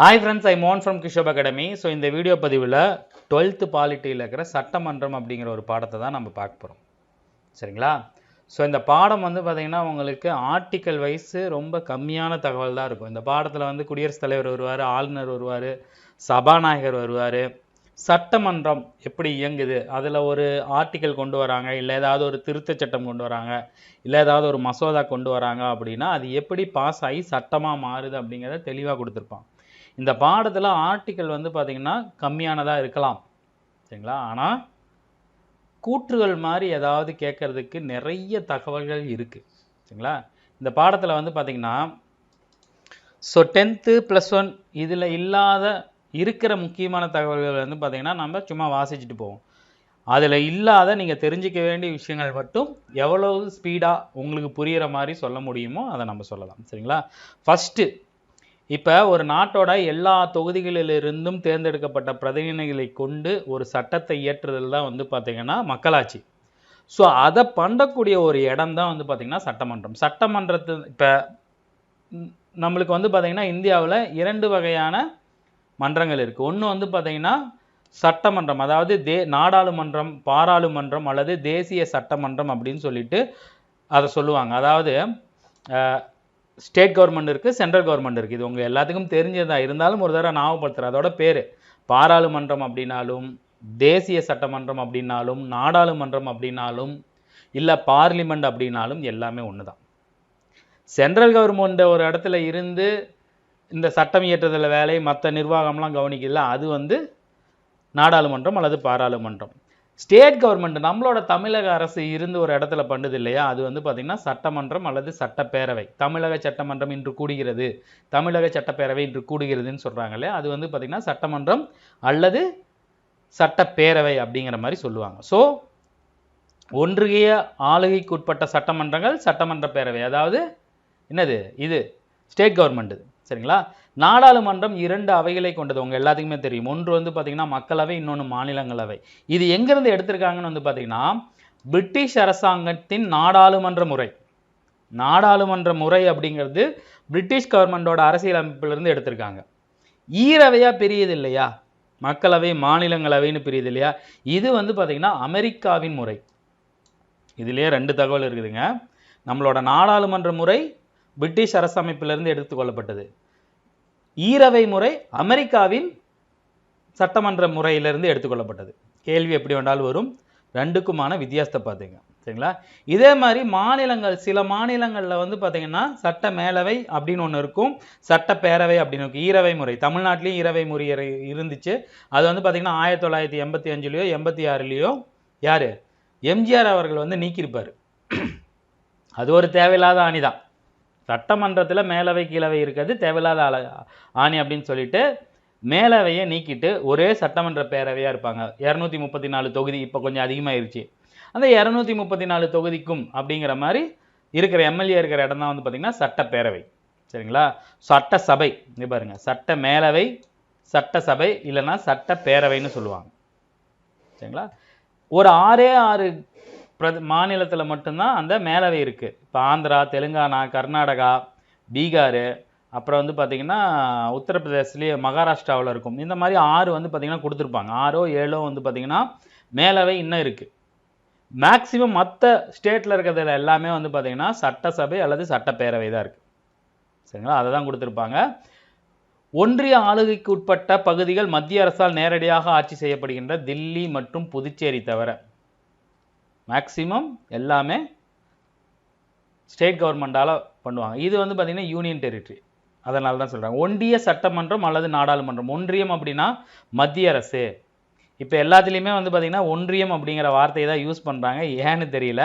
Hi friends, I'm Mohan from Kishop Academy. So இந்த video பதிவில் 12th பாலிட்டியில் இருக்கிற சட்டமன்றம் அப்படிங்கிற ஒரு பாடத்தை தான் நம்ம பார்க்க போகிறோம். சரிங்களா? ஸோ இந்த பாடம் வந்து பார்த்திங்கன்னா உங்களுக்கு ஆர்டிக்கல் வைஸு ரொம்ப கம்மியான தகவல் தான் இருக்கும். இந்த பாடத்தில் வந்து குடியரசுத் தலைவர் வருவார், ஆளுநர் வருவார், சபாநாயகர் வருவார், சட்டமன்றம் எப்படி இயங்குது, அதில் ஒரு ஆர்டிக்கல் கொண்டு வராங்க, இல்லை ஏதாவது ஒரு திருத்தச் சட்டம் கொண்டு வராங்க, இல்லை ஏதாவது ஒரு மசோதா கொண்டு வராங்க அப்படின்னா அது எப்படி பாஸ் ஆகி சட்டமாக மாறுது அப்படிங்கிறத தெளிவாக கொடுத்துருப்பான். இந்த பாடத்தில் ஆர்டிக்கல் வந்து பார்த்திங்கன்னா கம்மியானதாக இருக்கலாம், சரிங்களா? ஆனால் கூற்றுகள் மாதிரி ஏதாவது கேட்குறதுக்கு நிறைய தகவல்கள் இருக்குது, சரிங்களா? இந்த பாடத்தில் வந்து பார்த்திங்கன்னா ஸோ 10th +1 இதில் இல்லாத இருக்கிற முக்கியமான தகவல்கள் வந்து பார்த்திங்கன்னா நம்ம சும்மா வாசிச்சுட்டு போவோம். அதில் இல்லாத நீங்கள் தெரிஞ்சிக்க வேண்டிய விஷயங்கள் மட்டும் எவ்வளவு ஸ்பீடாக உங்களுக்கு புரிகிற மாதிரி சொல்ல முடியுமோ அதை நம்ம சொல்லலாம், சரிங்களா? ஃபஸ்ட்டு, இப்போ ஒரு நாட்டோட எல்லா தொகுதிகளிலிருந்தும் தேர்ந்தெடுக்கப்பட்ட பிரதிநிதிகளை கொண்டு ஒரு சட்டத்தை இயற்றுதல் தான் வந்து பார்த்திங்கன்னா மக்களாட்சி. ஸோ அதை பண்ணக்கூடிய ஒரு இடம் தான் வந்து பார்த்திங்கன்னா சட்டமன்றம். சட்டமன்றத்து இப்போ நம்மளுக்கு வந்து பார்த்திங்கன்னா இந்தியாவில் 2 வகையான மன்றங்கள் இருக்குது. ஒன்று வந்து பார்த்திங்கன்னா சட்டமன்றம், அதாவது நாடாளுமன்றம், பாராளுமன்றம் அல்லது தேசிய சட்டமன்றம் அப்படின்னு சொல்லிட்டு அதை சொல்லுவாங்க. அதாவது ஸ்டேட் கவர்மெண்ட் இருக்குது, சென்ட்ரல் கவர்மெண்ட் இருக்குது. இது உங்களுக்கு எல்லாத்துக்கும் தெரிஞ்சதாக இருந்தாலும் ஒரு தடவை ஞாபகப்படுத்துகிறேன். அதோட பேர் பாராளுமன்றம் அப்படின்னாலும், தேசிய சட்டமன்றம் அப்படின்னாலும், நாடாளுமன்றம் அப்படின்னாலும், இல்லை பார்லிமெண்ட் அப்படின்னாலும் எல்லாமே ஒன்று தான். சென்ட்ரல் கவர்மெண்ட் ஒரு இடத்துல இருந்து இந்த சட்டம் இயற்றுதல் வேலை மற்ற நிர்வாகம்லாம் கவனிக்கல, அது வந்து நாடாளுமன்றம் அல்லது பாராளுமன்றம். ஸ்டேட் கவர்மெண்ட் நம்மளோட தமிழக அரசு இருந்து ஒரு இடத்துல பண்ணுது இல்லையா, அது வந்து பார்த்திங்கன்னா சட்டமன்றம் அல்லது சட்டப்பேரவை. தமிழக சட்டமன்றம் இன்று கூடுகிறது, தமிழக சட்டப்பேரவை இன்று கூடுகிறதுன்னு சொல்கிறாங்க இல்லையா, அது வந்து பார்த்திங்கன்னா சட்டமன்றம் அல்லது சட்டப்பேரவை அப்படிங்கிற மாதிரி சொல்லுவாங்க. ஸோ ஒன்றிய ஆளுகைக்கு உட்பட்ட சட்டமன்றங்கள் சட்டமன்ற பேரவை, அதாவது என்னது இது ஸ்டேட் கவர்மெண்ட், சரிங்களா? நாடாளுமன்றம் 2 அவைகளை கொண்டது, உங்கள் எல்லாத்துக்குமே தெரியும். ஒன்று வந்து பார்த்திங்கன்னா மக்களவை, இன்னொன்று மாநிலங்களவை. இது எங்கேருந்து எடுத்திருக்காங்கன்னு வந்து பார்த்திங்கன்னா பிரிட்டிஷ் அரசாங்கத்தின் நாடாளுமன்ற முறை. நாடாளுமன்ற முறை அப்படிங்கிறது பிரிட்டிஷ் கவர்மெண்டோட அரசியல் அமைப்பிலிருந்து எடுத்திருக்காங்க. ஈரவையாக பிரியுது இல்லையா, மக்களவை மாநிலங்களவைன்னு பிரியுது இல்லையா, இது வந்து பார்த்திங்கன்னா அமெரிக்காவின் முறை. இதுலேயே 2 தகவல் இருக்குதுங்க. நம்மளோட நாடாளுமன்ற முறை பிரிட்டிஷ் அரசமைப்பிலிருந்து எடுத்துக்கொள்ளப்பட்டது. ஈரவை முறை அமெரிக்காவின் சட்டமன்ற முறையிலிருந்து எடுத்துக்கொள்ளப்பட்டது. கேள்வி எப்படி வேண்டாலும் வரும், 2க்குமான வித்தியாசத்தை பார்த்துங்க, சரிங்களா? இதே மாதிரி மாநிலங்கள், சில மாநிலங்களில் வந்து பார்த்திங்கன்னா சட்ட மேலவை அப்படின்னு ஒன்று இருக்கும், சட்டப்பேரவை அப்படின்னு இருக்கும். ஈரவை முறை தமிழ்நாட்டிலையும் ஈரவை முறை இருந்துச்சு. அது வந்து பார்த்திங்கன்னா 1985லையோ 86லையோ யார் எம்ஜிஆர் அவர்கள் வந்து நீக்கியிருப்பார். அது ஒரு தேவையில்லாத ஆணிதான். சட்டமன்றத்தில் மேலவை கீழவை இருக்கிறது தேவையில்லாத ஆணி அப்படின்னு சொல்லிட்டு மேலவையை நீக்கிட்டு ஒரே சட்டமன்ற பேரவையாக இருப்பாங்க. 234 தொகுதி இப்போ கொஞ்சம் அதிகமாகிருச்சு. அந்த 234 தொகுதிக்கும் அப்படிங்கிற மாதிரி இருக்கிற எம்எல்ஏ இருக்கிற இடம் தான் வந்து பார்த்திங்கன்னா சட்டப்பேரவை, சரிங்களா? சட்டசபை, இது பாருங்க, சட்ட மேலவை, சட்டசபை இல்லைன்னா சட்டப்பேரவைன்னு சொல்லுவாங்க, சரிங்களா? ஒரு 6 மாநிலத்தில் மட்டும்தான் அந்த மேலவை இருக்குது. இப்போ ஆந்திரா, தெலுங்கானா, கர்நாடகா, பீகார், அப்புறம் வந்து பார்த்திங்கன்னா உத்தரப்பிரதேசத்துலேயே மகாராஷ்டிராவில் இருக்கும். இந்த மாதிரி 6 வந்து பார்த்திங்கன்னா கொடுத்துருப்பாங்க. 6ஓ 7ஓ வந்து பார்த்திங்கன்னா மேலவை இன்னும் இருக்குது. மேக்சிமம் மற்ற ஸ்டேட்டில் இருக்கிறதுல எல்லாமே வந்து பார்த்திங்கன்னா சட்டசபை அல்லது சட்டப்பேரவை தான் இருக்குது, சரிங்களா? அதை தான் கொடுத்துருப்பாங்க. ஒன்றிய ஆளுகைக்கு உட்பட்ட பகுதிகள் மத்திய அரசால் நேரடியாக ஆட்சி செய்யப்படுகின்ற தில்லி மற்றும் புதுச்சேரி தவிர மேக்சிமம் எல்லாமே ஸ்டேட் கவர்மெண்டால் பண்ணுவாங்க. இது வந்து பார்த்திங்கன்னா யூனியன் டெரிட்டரி, அதனால தான் சொல்கிறாங்க ஒன்றிய சட்டமன்றம் அல்லது நாடாளுமன்றம். ஒன்றியம் அப்படின்னா மத்திய அரசு. இப்போ எல்லாத்துலேயுமே வந்து பார்த்திங்கன்னா ஒன்றியம் அப்படிங்கிற வார்த்தையை தான் யூஸ் பண்ணுறாங்க, ஏன்னு தெரியல.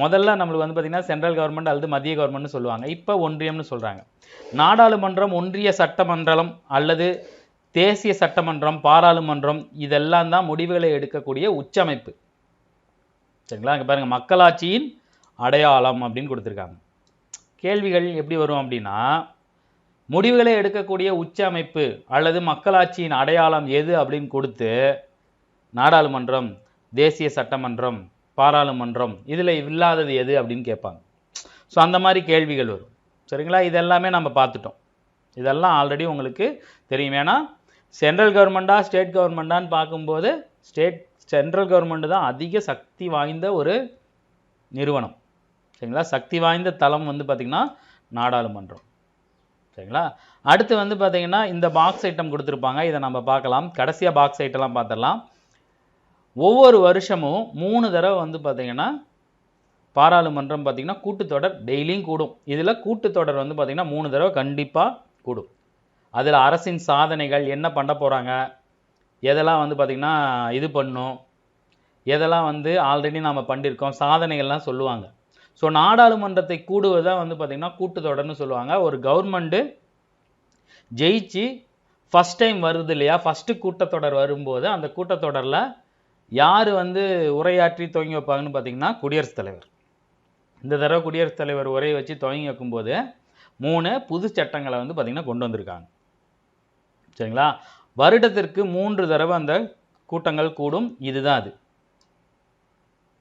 முதல்ல நம்மளுக்கு வந்து பார்த்திங்கன்னா சென்ட்ரல் கவர்மெண்ட் அல்லது மத்திய கவர்மெண்ட்னு சொல்லுவாங்க, இப்போ ஒன்றியம்னு சொல்கிறாங்க. நாடாளுமன்றம் ஒன்றிய சட்டமன்றம் அல்லது தேசிய சட்டமன்றம், பாராளுமன்றம், இதெல்லாம் தான் முடிவுகளை எடுக்கக்கூடிய உச்சமைப்பு, சரிங்களா? இங்கே பாருங்கள், மக்களாட்சியின் அடையாளம் அப்படின்னு கொடுத்துருக்காங்க. கேள்விகள் எப்படி வரும் அப்படின்னா, முடிவுகளை எடுக்கக்கூடிய உச்ச அமைப்பு அல்லது மக்களாட்சியின் அடையாளம் எது அப்படின்னு கொடுத்து நாடாளுமன்றம், தேசிய சட்டமன்றம், பாராளுமன்றம் இதில் இல்லாதது எது அப்படின்னு கேட்பாங்க. ஸோ அந்த மாதிரி கேள்விகள் வரும், சரிங்களா? இதெல்லாமே நம்ம பார்த்துட்டோம். இதெல்லாம் ஆல்ரெடி உங்களுக்கு தெரியும். ஏன்னா சென்ட்ரல் கவர்மெண்ட்டா ஸ்டேட் கவர்மெண்ட்டான்னு பார்க்கும்போது சென்ட்ரல் கவர்மெண்ட் தான் அதிக சக்தி வாய்ந்த ஒரு நிறுவனம். சரிங்களா, சக்தி வாய்ந்த தளம் வந்து பார்த்திங்கன்னா நாடாளுமன்றம். சரிங்களா, அடுத்து வந்து பார்த்திங்கன்னா இந்த பாக்ஸ் ஐட்டம் கொடுத்துருப்பாங்க, இதை நம்ம பார்க்கலாம். கடைசியாக பாக்ஸ் ஐட்டம்லாம் பார்த்துடலாம். ஒவ்வொரு வருஷமும் 3 தடவை வந்து பார்த்திங்கன்னா பாராளுமன்றம் பார்த்திங்கன்னா கூட்டுத்தொடர் டெய்லியும் கூடும். இதில் கூட்டுத்தொடர் வந்து பார்த்திங்கன்னா 3 தடவை கண்டிப்பாக கூடும். அதில் அரசின் சாதனைகள் என்ன பண்ண போகிறாங்க, எதெல்லாம் வந்து பார்த்திங்கன்னா இது பண்ணும், எதெல்லாம் வந்து ஆல்ரெடி நாம் பண்ணியிருக்கோம், சாதனைகள்லாம் சொல்லுவாங்க. ஸோ நாடாளுமன்றத்தை கூடுவதாக வந்து பார்த்திங்கன்னா கூட்டுத்தொடர்னு சொல்லுவாங்க. ஒரு கவர்மெண்ட்டு ஜெயிச்சு ஃபஸ்ட் டைம் வருது இல்லையா, ஃபஸ்ட்டு கூட்டத்தொடர் வரும்போது அந்த கூட்டத்தொடரில் யார் வந்து உரையாற்றி துவங்கி வைப்பாங்கன்னு பார்த்திங்கன்னா குடியரசுத் தலைவர். இந்த தடவை குடியரசுத் தலைவர் உரையை வச்சு துவங்கி வைக்கும்போது 3 புது சட்டங்களை வந்து பார்த்திங்கன்னா கொண்டு வந்திருக்காங்க. சரிங்களா, வருடத்திற்கு 3 தடவை அந்த கூட்டங்கள் கூடும். இதுதான் அது.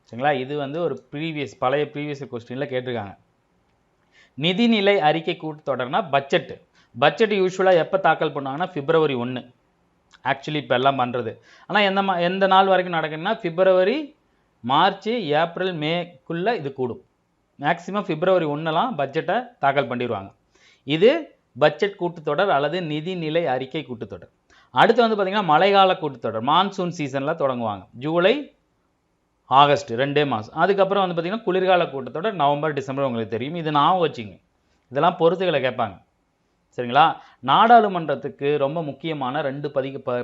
சரிங்களா, இது வந்து ஒரு பழைய ப்ரீவியஸ் கொஸ்டினில் கேட்டிருக்காங்க. நிதிநிலை அறிக்கை கூட்டத்தொடர்னா பட்ஜெட் யூஸ்வலாக எப்போ தாக்கல் பண்ணுவாங்கன்னா February 1. ஆக்சுவலி இப்போ எல்லாம் பண்ணுறது. ஆனால் எந்த நாள் வரைக்கும் நடக்குதுன்னா February, March, April, Mayக்குள்ளே இது கூடும். மேக்ஸிமம் February 1 பட்ஜெட்டை தாக்கல் பண்ணிடுவாங்க. இது பட்ஜெட் கூட்டத்தொடர் அல்லது நிதிநிலை அறிக்கை கூட்டத்தொடர். அடுத்து வந்து பார்த்திங்கன்னா மழைக்கால கூட்டத்தொடர் மான்சூன் சீசனில் தொடங்குவாங்க. ஜூலை, ஆகஸ்ட் 2 மாதம். அதுக்கப்புறம் வந்து பார்த்திங்கன்னா குளிர்கால கூட்டத்தொடர் நவம்பர், டிசம்பர். உங்களுக்கு தெரியும். இது ஞாபகம் வச்சுங்க, இதெல்லாம் பொறுத்துகளை கேட்பாங்க. சரிங்களா, நாடாளுமன்றத்துக்கு ரொம்ப முக்கியமான 2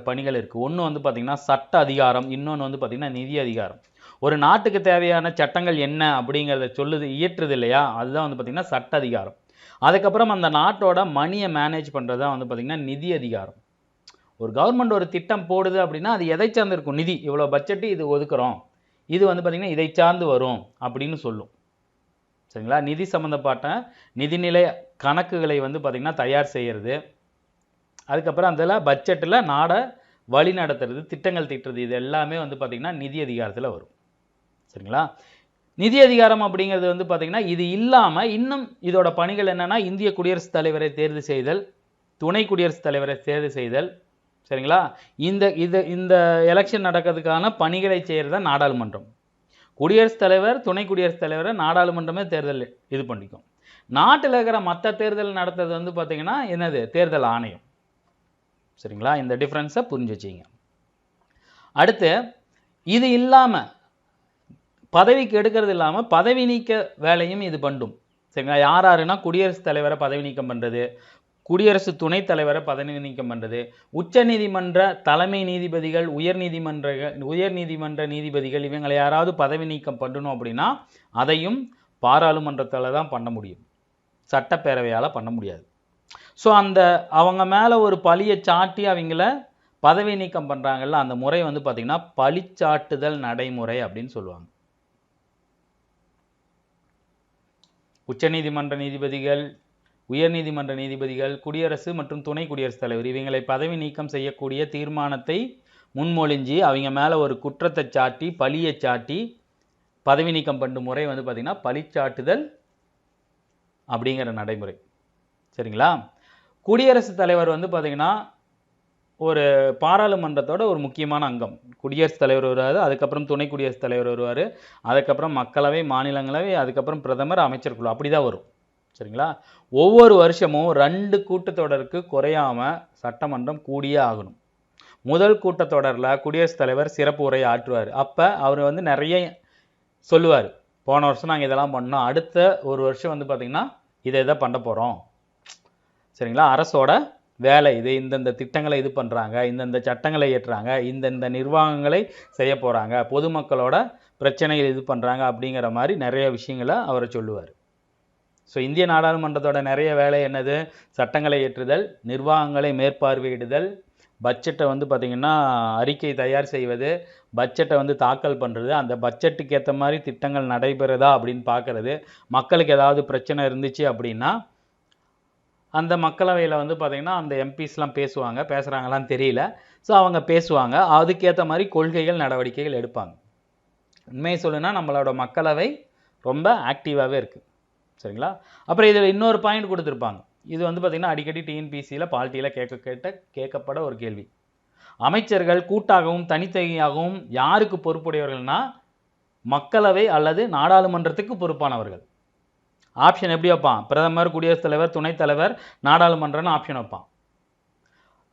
பணிகள் இருக்குது. ஒன்று வந்து பார்த்திங்கன்னா சட்ட அதிகாரம், இன்னொன்று வந்து பார்த்திங்கன்னா நிதி அதிகாரம். ஒரு நாட்டுக்கு தேவையான சட்டங்கள் என்ன அப்படிங்கிறத இயற்றுது இல்லையா, அதுதான் வந்து பார்த்திங்கன்னா சட்ட அதிகாரம். அதுக்கப்புறம் அந்த நாட்டோட மணியை மேனேஜ் பண்ணுறது தான் வந்து பார்த்திங்கன்னா நிதி அதிகாரம். ஒரு கவர்மெண்ட் ஒரு திட்டம் போடுது அப்படின்னா அது எதை சார்ந்து இருக்கும், நிதி, இவ்வளோ பட்ஜெட்டு இது ஒதுக்குறோம், இது வந்து பார்த்திங்கன்னா இதை சார்ந்து வரும் அப்படின்னு சொல்லும். சரிங்களா, நிதி சம்மந்தப்பட்ட நிதிநிலை கணக்குகளை வந்து பார்த்திங்கன்னா தயார் செய்கிறது. அதுக்கப்புறம் அதில் பட்ஜெட்டில் நாடை வழி நடத்துறது, திட்டங்கள் தீட்டுறது, இது எல்லாமே வந்து பார்த்திங்கன்னா நிதி அதிகாரத்தில் வரும். சரிங்களா, நிதி அதிகாரம் அப்படிங்கிறது வந்து பார்த்திங்கன்னா இது இல்லாமல் இன்னும் இதோட பணிகள் என்னென்னா இந்திய குடியரசுத் தலைவரை தேர்வு செய்தல், துணை குடியரசுத் தலைவரை தேர்வு செய்தல். சரிங்களா, இந்த எலெக்ஷன் நடக்கிறதுக்கான பணிகளை செய்கிறது தான் நாடாளுமன்றம். குடியரசுத் தலைவர், துணை குடியரசுத் தலைவரை நாடாளுமன்றமே தேர்தல் இது பண்ணிக்கும். நாட்டில் இருக்கிற மற்ற தேர்தல் நடத்துறது வந்து பார்த்திங்கன்னா என்னது, தேர்தல் ஆணையம். சரிங்களா, இந்த டிஃப்ரென்ஸை புரிஞ்சு வச்சிங்க. அடுத்து இது இல்லாமல் பதவிக்கு எடுக்கிறது இல்லாமல் பதவி நீக்க வேலையும் இது பண்ணும். சரிங்களா, யாருன்னா குடியரசுத் தலைவரை பதவி நீக்கம் பண்ணுறது, குடியரசு துணைத் தலைவரை பதவி நீக்கம் பண்ணுறது, உச்ச நீதிமன்ற தலைமை நீதிபதிகள், உயர்நீதிமன்ற நீதிபதிகள், இவங்களை யாராவது பதவி நீக்கம் பண்ணணும் அப்படின்னா அதையும் பாராளுமன்றத்தில் தான் பண்ண முடியும், சட்டப்பேரவையால் பண்ண முடியாது. ஸோ அவங்க மேலே ஒரு பழியை சாட்டி அவங்கள பதவி நீக்கம் பண்ணுறாங்கல்ல, அந்த முறை வந்து பார்த்திங்கன்னா பழிச்சாட்டுதல் நடைமுறை அப்படின்னு சொல்லுவாங்க. உச்சநீதிமன்ற நீதிபதிகள், உயர்நீதிமன்ற நீதிபதிகள், குடியரசு மற்றும் துணை குடியரசுத் தலைவர் இவங்களை பதவி நீக்கம் செய்யக்கூடிய தீர்மானத்தை முன்மொழிஞ்சி அவங்க மேலே ஒரு குற்றத்தை சாட்டி பழியை சாட்டி பதவி நீக்கம் பண்ணும் முறை வந்து பார்த்திங்கன்னா பழிச்சாட்டுதல் அப்படிங்கிற நடைமுறை. சரிங்களா, குடியரசுத் தலைவர் வந்து பார்த்திங்கன்னா ஒரு பாராளுமன்றத்தோட ஒரு முக்கியமான அங்கம். குடியரசுத் தலைவர் வருவார், அதுக்கப்புறம் துணை குடியரசுத் தலைவர் வருவார், அதுக்கப்புறம் மக்களவை, மாநிலங்களவை, அதுக்கப்புறம் பிரதமர், அமைச்சர் குழு, அப்படி தான் வரும். சரிங்களா, ஒவ்வொரு வருஷமும் 2 கூட்டத்தொடருக்கு குறையாமல் சட்டமன்றம் கூடியே ஆகணும். முதல் கூட்டத்தொடரில் குடியரசுத் தலைவர் சிறப்பு உரை ஆற்றுவார். அப்போ அவர் வந்து நிறைய சொல்லுவார், போன வருஷம் நாங்கள் இதெல்லாம் பண்ணோம், அடுத்த ஒரு வருஷம் வந்து பார்த்திங்கன்னா இதை பண்ண போகிறோம். சரிங்களா, அரசோட வேலை இது, இந்தந்த திட்டங்களை இது பண்ணுறாங்க, இந்தந்த சட்டங்களை ஏற்றுறாங்க, இந்தந்த நிர்வாகங்களை செய்ய போகிறாங்க, பொதுமக்களோட பிரச்சனைகள் இது பண்ணுறாங்க அப்படிங்கிற மாதிரி நிறைய விஷயங்களை அவரை சொல்லுவார். ஸோ இந்திய நாடாளுமன்றத்தோட நிறைய வேலை என்னது, சட்டங்களை ஏற்றுதல், நிர்வாகங்களை மேற்பார்வையிடுதல், பட்ஜெட்டை வந்து பார்த்திங்கன்னா அறிக்கை தயார் செய்வது, பட்ஜெட்டை வந்து தாக்கல் பண்ணுறது, அந்த பட்ஜெட்டுக்கு ஏற்ற மாதிரி திட்டங்கள் நடைபெறுதா அப்படின்னு பார்க்குறது, மக்களுக்கு ஏதாவது பிரச்சனை இருந்துச்சு அப்படின்னா அந்த மக்களவையில் வந்து பார்த்திங்கன்னா அந்த எம்பிஸ்லாம் பேசுகிறாங்களான்னு தெரியல. ஸோ அவங்க பேசுவாங்க, அதுக்கேற்ற மாதிரி கொள்கைகள் நடவடிக்கைகள் எடுப்பாங்க. உண்மையை சொல்லுன்னா நம்மளோட மக்களவை ரொம்ப ஆக்டிவாகவே இருக்குது. சரிங்களா, அப்புறம் இதில் இன்னொரு பாயிண்ட் கொடுத்துருப்பாங்க, இது வந்து பார்த்திங்கன்னா அடிக்கடி டிஎன்பிசியில் பாலிட்டியில் கேட்கப்பட ஒரு கேள்வி. அமைச்சர்கள் கூட்டாகவும் தனித்தனியாகவும் யாருக்கு பொறுப்புடையவர்கள்னா மக்களவை அல்லது நாடாளுமன்றத்துக்கு பொறுப்பானவர்கள். ஆப்ஷன் எப்படி வைப்பான்? பிரதமர், குடியரசுத் தலைவர், துணைத் தலைவர், நாடாளுமன்றம்னு ஆப்ஷன் வைப்பான்.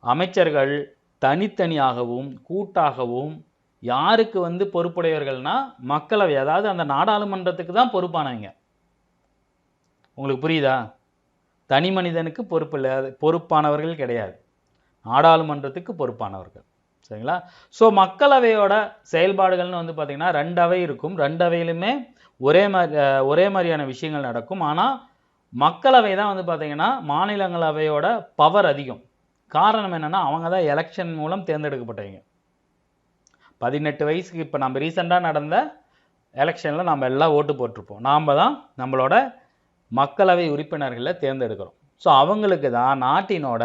அமைச்சர்கள் தனித்தனியாகவும் கூட்டாகவும் யாருக்கு வந்து பொறுப்புடையவர்கள்னா மக்களவை, அதாவது அந்த நாடாளுமன்றத்துக்கு தான் பொறுப்பானவங்க. உங்களுக்கு புரியுதா? தனி மனிதனுக்கு பொறுப்பானவர்கள் கிடையாது, நாடாளுமன்றத்துக்கு பொறுப்பானவர்கள். சரிங்களா? ஸோ மக்களவையோட செயல்பாடுகள்னு வந்து பார்த்திங்கன்னா 2 அவை இருக்கும். 2 அவையிலுமே ஒரே மாதிரியான விஷயங்கள் நடக்கும். ஆனால் மக்களவை தான் வந்து பார்த்திங்கன்னா மாநிலங்களவையோட பவர் அதிகம். காரணம் என்னென்னா அவங்க தான் எலெக்ஷன் மூலம் தேர்ந்தெடுக்கப்பட்டவங்க. 18 வயசுக்கு இப்போ நம்ம ரீசெண்டாக நடந்த எலெக்ஷனில் நம்ம எல்லாம் ஓட்டு போட்டிருப்போம். நாம் தான் நம்மளோட மக்களவை உறுப்பினர்களை தேர்ந்தெடுக்கிறோம். ஸோ அவங்களுக்கு தான் நாட்டினோட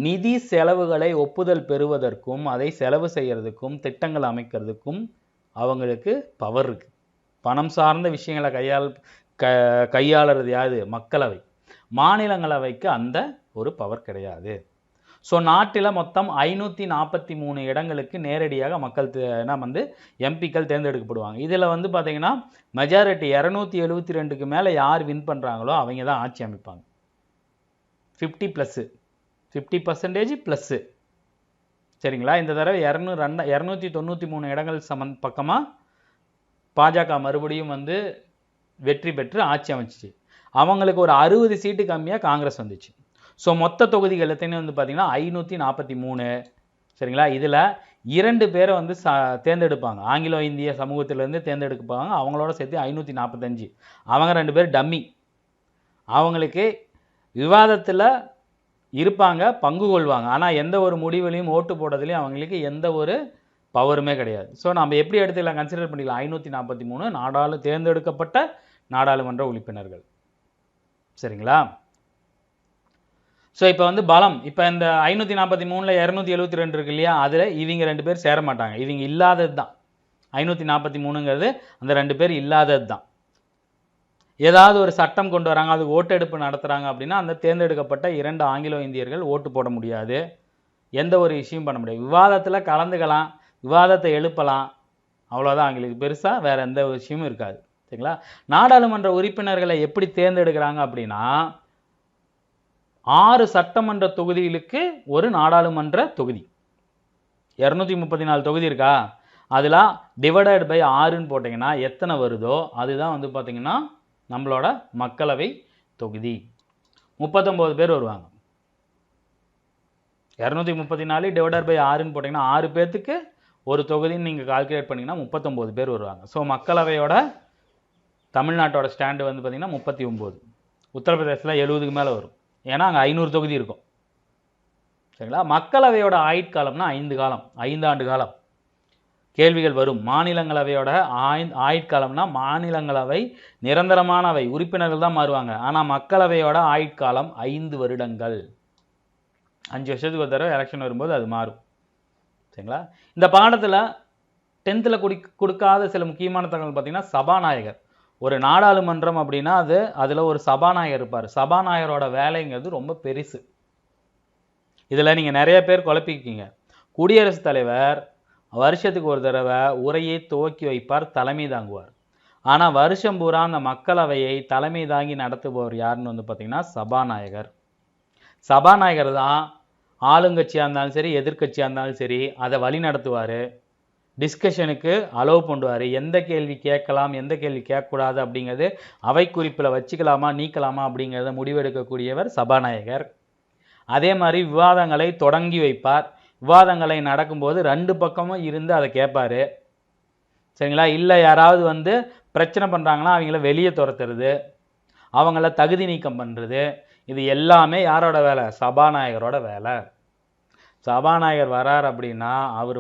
நிதி செலவுகளை ஒப்புதல் பெறுவதற்கும் அதை செலவு செய்கிறதுக்கும் திட்டங்கள் அமைக்கிறதுக்கும் அவங்களுக்கு பவர் இருக்குது. பணம் சார்ந்த விஷயங்களை கையாளுறது யாரு? மக்களவை. மாநிலங்களவைக்கு அந்த ஒரு பவர் கிடையாது. ஸோ நாட்டில் மொத்தம் 543 இடங்களுக்கு நேரடியாக மக்கள் வந்து எம்பிக்கள் தேர்ந்தெடுக்கப்படுவாங்க. இதில் வந்து பார்த்திங்கன்னா மெஜாரிட்டி 272க்கு மேலே யார் வின் பண்ணுறாங்களோ அவங்க தான் ஆட்சி அமைப்பாங்க. 50% ப்ளஸ்ஸு. சரிங்களா? இந்த தடவை 293 இடங்கள் பக்கமாக பாஜக மறுபடியும் வந்து வெற்றி பெற்று ஆட்சி அமைச்சிச்சு. அவங்களுக்கு ஒரு 60 சீட்டு கம்மியாக காங்கிரஸ் வந்துச்சு. ஸோ மொத்த தொகுதிகள் எத்தனை வந்து பார்த்திங்கன்னா 543. சரிங்களா? இதில் 2 பேரை வந்து தேர்ந்தெடுப்பாங்க. ஆங்கிலோ இந்திய சமூகத்திலேருந்து தேர்ந்தெடுப்பாங்க. அவங்களோட சேர்த்து 545. அவங்க 2 பேர் டம்மி. அவங்களுக்கு விவாதத்தில் இருப்பாங்க, பங்கு கொள்வாங்க. ஆனால் எந்த ஒரு முடிவுலையும் ஓட்டு போடுறதுலையும் அவங்களுக்கு எந்த ஒரு பவருமே கிடையாது. ஸோ நம்ம எப்படி எடுத்துக்கலாம், கன்சிடர் பண்ணிக்கலாம். 543 தேர்ந்தெடுக்கப்பட்ட நாடாளுமன்ற உறுப்பினர்கள். சரிங்களா? ஸோ இப்போ வந்து பலம், இப்போ இந்த 543ல் 272 இருக்கு இல்லையா, அதில் இவங்க 2 பேர் சேர மாட்டாங்க. இவங்க இல்லாதது தான் 543ங்கிறது, அந்த 2 பேர் இல்லாதது தான். ஏதாவது ஒரு சட்டம் கொண்டு வராங்க, அது ஓட்டெடுப்பு நடத்துகிறாங்க அப்படின்னா அந்த தேர்ந்தெடுக்கப்பட்ட 2 ஆங்கிலோ இந்தியர்கள் ஓட்டு போட முடியாது, எந்த ஒரு விஷயம் பண்ண முடியாது. விவாதத்தில் கலந்துக்கலாம், விவாதத்தை எழுப்பலாம், அவ்வளோதான். அவங்களுக்கு பெருசாக வேறு எந்த விஷயமும் இருக்காது. சரிங்களா? நாடாளுமன்ற உறுப்பினர்களை எப்படி தேர்ந்தெடுக்கிறாங்க அப்படின்னா 6 சட்டமன்ற தொகுதிகளுக்கு ஒரு நாடாளுமன்ற தொகுதி. 234 தொகுதி இருக்கா, அதில் டிவைடட் பை 6ன்னு போட்டிங்கன்னா எத்தனை வருதோ அதுதான் வந்து பார்த்திங்கன்னா நம்மளோட மக்களவை தொகுதி. 39 பேர் வருவாங்க. 234 டிவைடட் பை 6ன்னு போட்டிங்கன்னா 6 பேர்த்துக்கு ஒரு தொகுதின்னு நீங்கள் கால்குலேட் பண்ணிங்கன்னா 39 பேர் வருவாங்க. ஸோ மக்களவையோட தமிழ்நாட்டோட ஸ்டாண்டு வந்து பார்த்திங்கன்னா 39. உத்தரப்பிரதேசத்தில் 70க்கு மேலே வரும், ஏன்னா அங்கே 500 தொகுதி இருக்கும். சரிங்களா? மக்களவையோட ஆயுட்காலம்னா 5 ஆண்டு காலம். கேள்விகள் வரும். மாநிலங்களவையோட ஆயுட்காலம்னா மாநிலங்களவை நிரந்தரமானவை, உறுப்பினர்கள் தான் மாறுவாங்க. ஆனால் மக்களவையோட ஆயுட்காலம் 5 வருடங்கள். 5 வருஷத்துக்கு ஒரு தடவை எலெக்ஷன் வரும்போது அது மாறும். சரிங்களா? இந்த பாடத்தில் 10th கொடுக்காத சில முக்கியமான தகவல் பார்த்திங்கன்னா சபாநாயகர். ஒரு நாடாளுமன்றம் அப்படின்னா அதில் ஒரு சபாநாயகர் இருப்பார். சபாநாயகரோட வேலைங்கிறது ரொம்ப பெருசு. இதில் நீங்கள் நிறைய பேர் குழப்பிக்கிங்க. குடியரசுத் தலைவர் வருஷத்துக்கு ஒரு தடவை உரையை துவக்கி வைப்பார், தலைமை தாங்குவார். ஆனால் வருஷம் பூரா அந்த மக்களவையை தலைமை தாங்கி நடத்துபவர் யாருன்னு வந்து பார்த்திங்கன்னா சபாநாயகர். சபாநாயகர் தான் ஆளுங்கட்சியாக இருந்தாலும் சரி எதிர்கட்சியாக இருந்தாலும் சரி அதை வழி நடத்துவார், டிஸ்கஷனுக்கு அலோவ் பண்ணுவார். எந்த கேள்வி கேட்கலாம், எந்த கேள்வி கேட்கக்கூடாது அப்படிங்கிறது, அவை குறிப்பில் வச்சுக்கலாமா நீக்கலாமா அப்படிங்கிறத முடிவெடுக்கக்கூடியவர் சபாநாயகர். அதே மாதிரி விவாதங்களை தொடங்கி வைப்பார். விவாதங்களை நடக்கும்போது 2 பக்கமும் இருந்து அதை கேட்பார். சரிங்களா? இல்லை யாராவது வந்து பிரச்சனை பண்ணுறாங்கன்னா அவங்கள வெளியே துரத்துறது, அவங்கள தகுதி நீக்கம் பண்ணுறது, இது எல்லாமே யாரோட வேலை? சபாநாயகரோட வேலை. சபாநாயகர் வரார் அப்படின்னா அவர்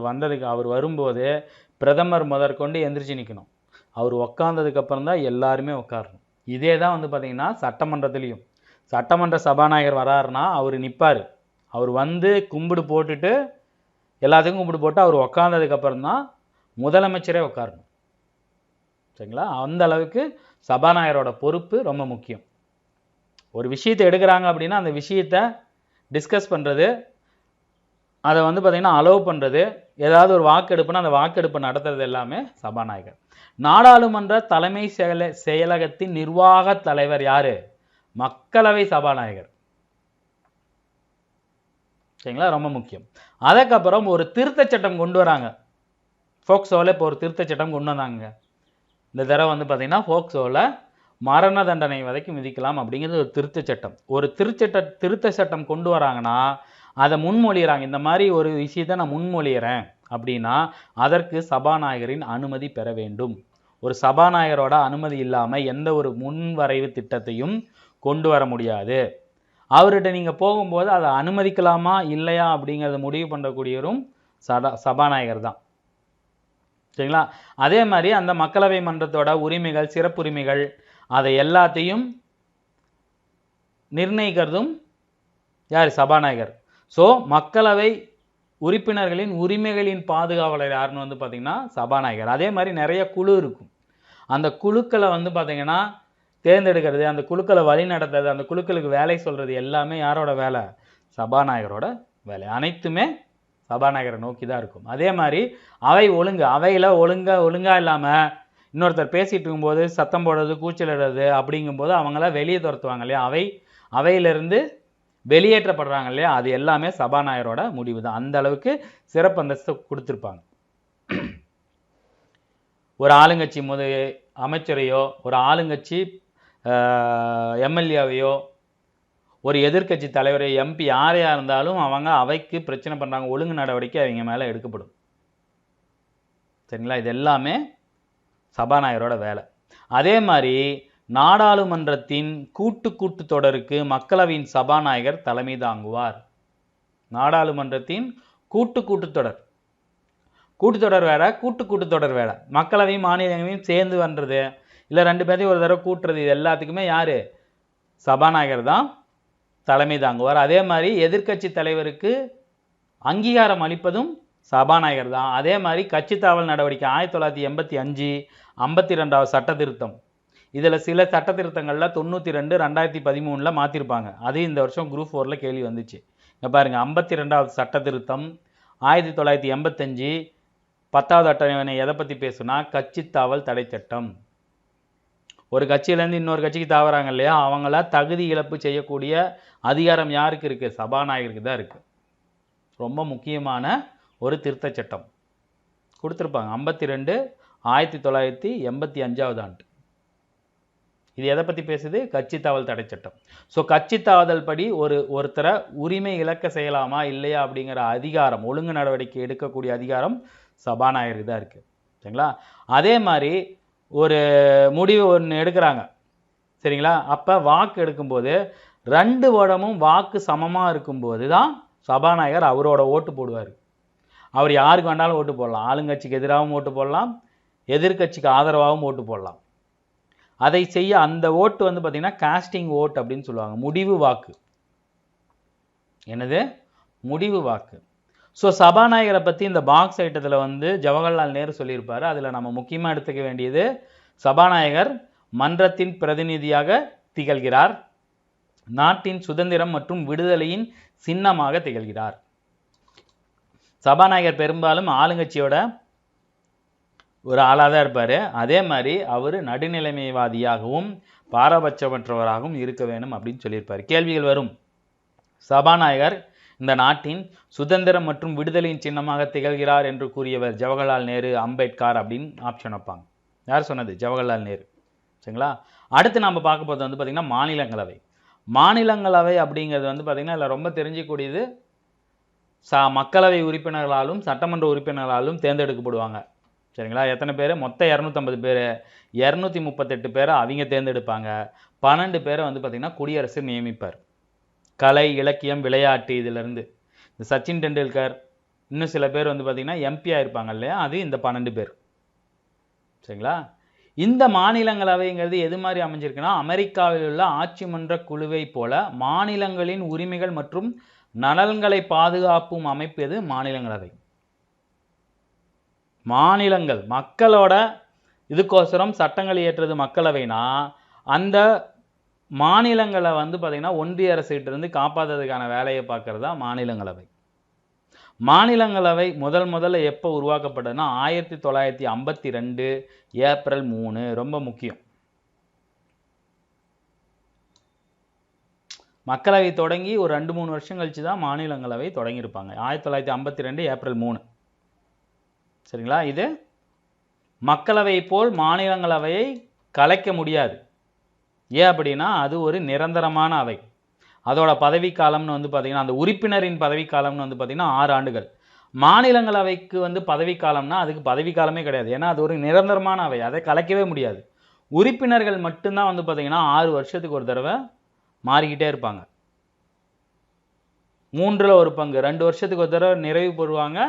வரும்போது பிரதமர் முதற்கொண்டு எந்திரிச்சு நிற்கணும். அவர் உக்காந்ததுக்கப்புறம் தான் எல்லாருமே உட்காரணும். இதே தான் வந்து பார்த்திங்கன்னா சட்டமன்றத்துலேயும் சட்டமன்ற சபாநாயகர் வராருன்னா அவர் நிற்பார். அவர் வந்து கும்பிடு போட்டுட்டு எல்லாத்துக்கும் கும்பிடு போட்டு அவர் உக்காந்ததுக்கப்புறம் தான் முதலமைச்சரே உட்காரணும். சரிங்களா? அந்த அளவுக்கு சபாநாயகரோட பொறுப்பு ரொம்ப முக்கியம். ஒரு விஷயத்தை எடுக்கிறாங்க அப்படின்னா அந்த விஷயத்தை டிஸ்கஸ் பண்ணுறது, அதை வந்து பார்த்திங்கன்னா அலோவ் பண்ணுறது, ஏதாவது ஒரு வாக்கெடுப்புனா அந்த வாக்கெடுப்பு நடத்துறது எல்லாமே சபாநாயகர். நாடாளுமன்ற தலைமை செயலகத்தின் நிர்வாக தலைவர் யாரு? மக்களவை சபாநாயகர். சரிங்களா, ரொம்ப முக்கியம். அதுக்கப்புறம் ஒரு திருத்த சட்டம் கொண்டு வராங்க. போக்சோவில் இப்போ ஒரு திருத்த சட்டம் கொண்டு வந்தாங்க. இந்த தடவை வந்து பார்த்திங்கன்னா போக்சோவில் மரண தண்டனை வரைக்கும் விதிக்கலாம் அப்படிங்கிறது ஒரு திருத்த சட்டம். ஒரு திருத்த சட்டம் கொண்டு வராங்கன்னா அதை முன்மொழிகிறாங்க. இந்த மாதிரி ஒரு விஷயத்தை நான் முன்மொழிகிறேன் அப்படின்னா அதற்கு சபாநாயகரின் அனுமதி பெற வேண்டும். ஒரு சபாநாயகரோட அனுமதி இல்லாமல் எந்த ஒரு முன்வரைவு திட்டத்தையும் கொண்டு வர முடியாது. அவர்கிட்ட நீங்கள் போகும்போது அதை அனுமதிக்கலாமா இல்லையா அப்படிங்கிறத முடிவு பண்ணக்கூடியவரும் சபாநாயகர் தான். சரிங்களா, அதே மாதிரி அந்த மக்களவை மன்றத்தோட உரிமைகள், சிறப்புரிமைகள் அதை எல்லாத்தையும் நிர்ணயிக்கிறதும் யார்? சபாநாயகர். ஸோ மக்களவை உறுப்பினர்களின் உரிமைகளின் பாதுகாவலர் யாருன்னு வந்து பார்த்திங்கன்னா சபாநாயகர். அதே மாதிரி நிறைய குழு இருக்கும். அந்த குழுக்களை வந்து பார்த்திங்கன்னா தேர்ந்தெடுக்கிறது, அந்த குழுக்களை வழி நடத்துறது, அந்த குழுக்களுக்கு வேலை சொல்கிறது எல்லாமே யாரோட வேலை? சபாநாயகரோட வேலை. அனைத்துமே சபாநாயகரை நோக்கி தான் இருக்கும். அதே மாதிரி அவை அவையில் ஒழுங்கா இல்லாமல் இன்னொருத்தர் பேசிகிட்டு இருக்கும்போது சத்தம் போடுறது, கூச்சலிடுறது அப்படிங்கும்போது அவங்கள வெளியே துரத்துவாங்க இல்லையா, அவையிலிருந்து வெளியேற்றப்படுறாங்க இல்லையா, அது எல்லாமே சபாநாயகரோட முடிவு தான். அந்த அளவுக்கு சிறப்பு அந்தஸ்து கொடுத்துருப்பாங்க. ஒரு ஆளுங்கட்சி அமைச்சரையோ, ஒரு ஆளுங்கட்சி எம்எல்ஏவையோ, ஒரு எதிர்கட்சி தலைவர், எம்பி யாரையா இருந்தாலும் அவங்க அவைக்கு பிரச்சனை பண்ணுறாங்க, ஒழுங்கு நடவடிக்கை அவங்க மேலே எடுக்கப்படும். சரிங்களா, இது எல்லாமே சபாநாயகரோட வேலை. அதே மாதிரி நாடாளுமன்றத்தின் கூட்டு தொடருக்கு மக்களவையின் சபாநாயகர் தலைமை தாங்குவார். நாடாளுமன்றத்தின் கூட்டுத்தொடர் வேற, கூட்டுத்தொடர் வேற. மக்களவையும் மாநிலங்களையும் சேர்ந்து வந்தது, இல்லை ரெண்டு பேரையும் ஒரு தடவை கூட்டுறது, இது எல்லாத்துக்குமே யார்? சபாநாயகர் தான் தலைமை தாங்குவார். அதே மாதிரி எதிர்கட்சி தலைவருக்கு அங்கீகாரம் அளிப்பதும் சபாநாயகர் தான். அதே மாதிரி கட்சி தாவல் நடவடிக்கை 1985 52வது சட்ட திருத்தம், இதில் சில சட்ட திருத்தங்களில் 92 2013 மாற்றிருப்பாங்க. அது இந்த வருஷம் குரூப் 4 கேள்வி வந்துச்சு. இங்கே பாருங்கள், 52வது சட்ட திருத்தம் 1985 10வது அட்டவணை எதை பற்றி பேசுனா கட்சி தாவல் தடை சட்டம். ஒரு கட்சியிலேருந்து இன்னொரு கட்சிக்கு தாவறாங்க இல்லையா, அவங்கள தகுதி இழப்பு செய்யக்கூடிய அதிகாரம் யாருக்கு இருக்குது? சபாநாயகருக்கு தான் இருக்குது. ரொம்ப முக்கியமான ஒரு திருத்த சட்டம் கொடுத்துருப்பாங்க. 52 1985வது ஆண்டு. இது எதை பற்றி பேசுது? கட்சி தாவல் தடை சட்டம். ஸோ கட்சி தாவல் படி ஒருத்தரை உரிமை இழக்க செய்யலாமா இல்லையா அப்படிங்கிற அதிகாரம், ஒழுங்கு நடவடிக்கை எடுக்கக்கூடிய அதிகாரம் சபாநாயகருக்கு தான் இருக்குது. சரிங்களா, அதே மாதிரி ஒரு முடிவு ஒன்று எடுக்கிறாங்க. சரிங்களா, அப்போ வாக்கு எடுக்கும்போது 2 வருடமும் வாக்கு சமமாக இருக்கும்போது தான் சபாநாயகர் அவரோட ஓட்டு போடுவார். அவர் யாருக்கு வேண்டாலும் ஓட்டு போடலாம். ஆளுங்கட்சிக்கு எதிராகவும் ஓட்டு போடலாம், எதிர்கட்சிக்கு ஆதரவாகவும் ஓட்டு போடலாம். அதை செய்ய அந்த ஓட்டு வந்து பார்த்திங்கன்னா காஸ்டிங் ஓட் அப்படின்னு சொல்லுவாங்க. முடிவு வாக்கு. என்னது? முடிவு வாக்கு. ஸோ சபாநாயகரை பற்றி இந்த பாக்ஸ் ஐட்டத்தில் வந்து ஜவஹர்லால் நேரு சொல்லியிருப்பார். அதில் நம்ம முக்கியமாக எடுத்துக்க வேண்டியது, சபாநாயகர் மன்றத்தின் பிரதிநிதியாக திகழ்கிறார், நாட்டின் சுதந்திரம் மற்றும் விடுதலையின் சின்னமாக திகழ்கிறார். சபாநாயகர் பெரும்பாலும் ஆளுங்கட்சியோட ஒரு ஆளாக தான் இருப்பார். அதே மாதிரி அவர் நடுநிலைமைவாதியாகவும் பாரபட்சமற்றவராகவும் இருக்க வேண்டும் அப்படின்னு சொல்லியிருப்பார். கேள்விகள் வரும். சபாநாயகர் இந்த நாட்டின் சுதந்திரம் மற்றும் விடுதலையின் சின்னமாக திகழ்கிறார் என்று கூறியவர் ஜவஹர்லால் நேரு, அம்பேத்கர் அப்படின்னு ஆப்ஷன் வைப்பாங்க. யார் சொன்னது? ஜவஹர்லால் நேரு. சரிங்களா, அடுத்து நம்ம பார்க்க போகிறது வந்து பார்த்திங்கன்னா மாநிலங்களவை. மாநிலங்களவை அப்படிங்கிறது வந்து பார்த்திங்கன்னா இதில் ரொம்ப தெரிஞ்சிக்கூடியது, மக்களவை உறுப்பினர்களாலும் சட்டமன்ற உறுப்பினர்களாலும் தேர்ந்தெடுக்கப்படுவாங்க. சரிங்களா, எத்தனை பேர்? மொத்தம் 250 பேர். 238 பேரை அவங்க தேர்ந்தெடுப்பாங்க. 12 பேரை வந்து பார்த்திங்கன்னா குடியரசு நியமிப்பார். கலை, இலக்கியம், விளையாட்டு இதிலிருந்து இந்த சச்சின் டெண்டுல்கர் இன்னும் சில பேர் வந்து பார்த்திங்கன்னா எம்பியாக இருப்பாங்க இல்லையா, அது இந்த 12 பேர். சரிங்களா, இந்த மாநிலங்களவைங்கிறது எது மாதிரி அமைஞ்சிருக்குன்னா அமெரிக்காவில் உள்ள ஆட்சி மன்ற குழுவை போல மாநிலங்களின் உரிமைகள் மற்றும் நலன்களை பாதுகாப்பும் அமைப்பு எது? மாநிலங்களவை. மாநிலங்கள் மக்களோட இதுக்கோசரம் சட்டங்கள் இயற்றுறது மக்களவைனா, அந்த மாநிலங்களை வந்து பார்த்திங்கன்னா ஒன்றிய அரசுகிட்டேருந்து காப்பாற்றுறதுக்கான வேலையை பார்க்குறது தான் மாநிலங்களவை. மாநிலங்களவை முதல்ல எப்போ உருவாக்கப்பட்டதுன்னா 1952 ஏப்ரல் 3. ரொம்ப முக்கியம். மக்களவை தொடங்கி ஒரு 2-3 வருஷம் கழிச்சு தான் மாநிலங்களவை தொடங்கியிருப்பாங்க. 1952 ஏப்ரல் 3. சரிங்களா? இது மக்களவை போல் மாநிலங்களவையை கலைக்க முடியாது. ஏன் அப்படின்னா அது ஒரு நிரந்தரமான அவை. அதோட பதவிக்காலம்னு வந்து பார்த்திங்கன்னா அந்த உறுப்பினரின் பதவிக்காலம்னு வந்து பார்த்திங்கன்னா 6 ஆண்டுகள். மாநிலங்களவைக்கு வந்து பதவிக்காலம்னா அதுக்கு பதவிக்காலமே கிடையாது. ஏன்னா அது ஒரு நிரந்தரமான அவை, அதை கலைக்கவே முடியாது. உறுப்பினர்கள் மட்டும்தான் வந்து பார்த்திங்கன்னா 6 வருஷத்துக்கு ஒரு தடவை மாறிக்கிட்டே இருப்பாங்க. 3ல் 1 பங்கு 2 வருஷத்துக்கு ஒரு தடவை நிறைவு பெறுவாங்க.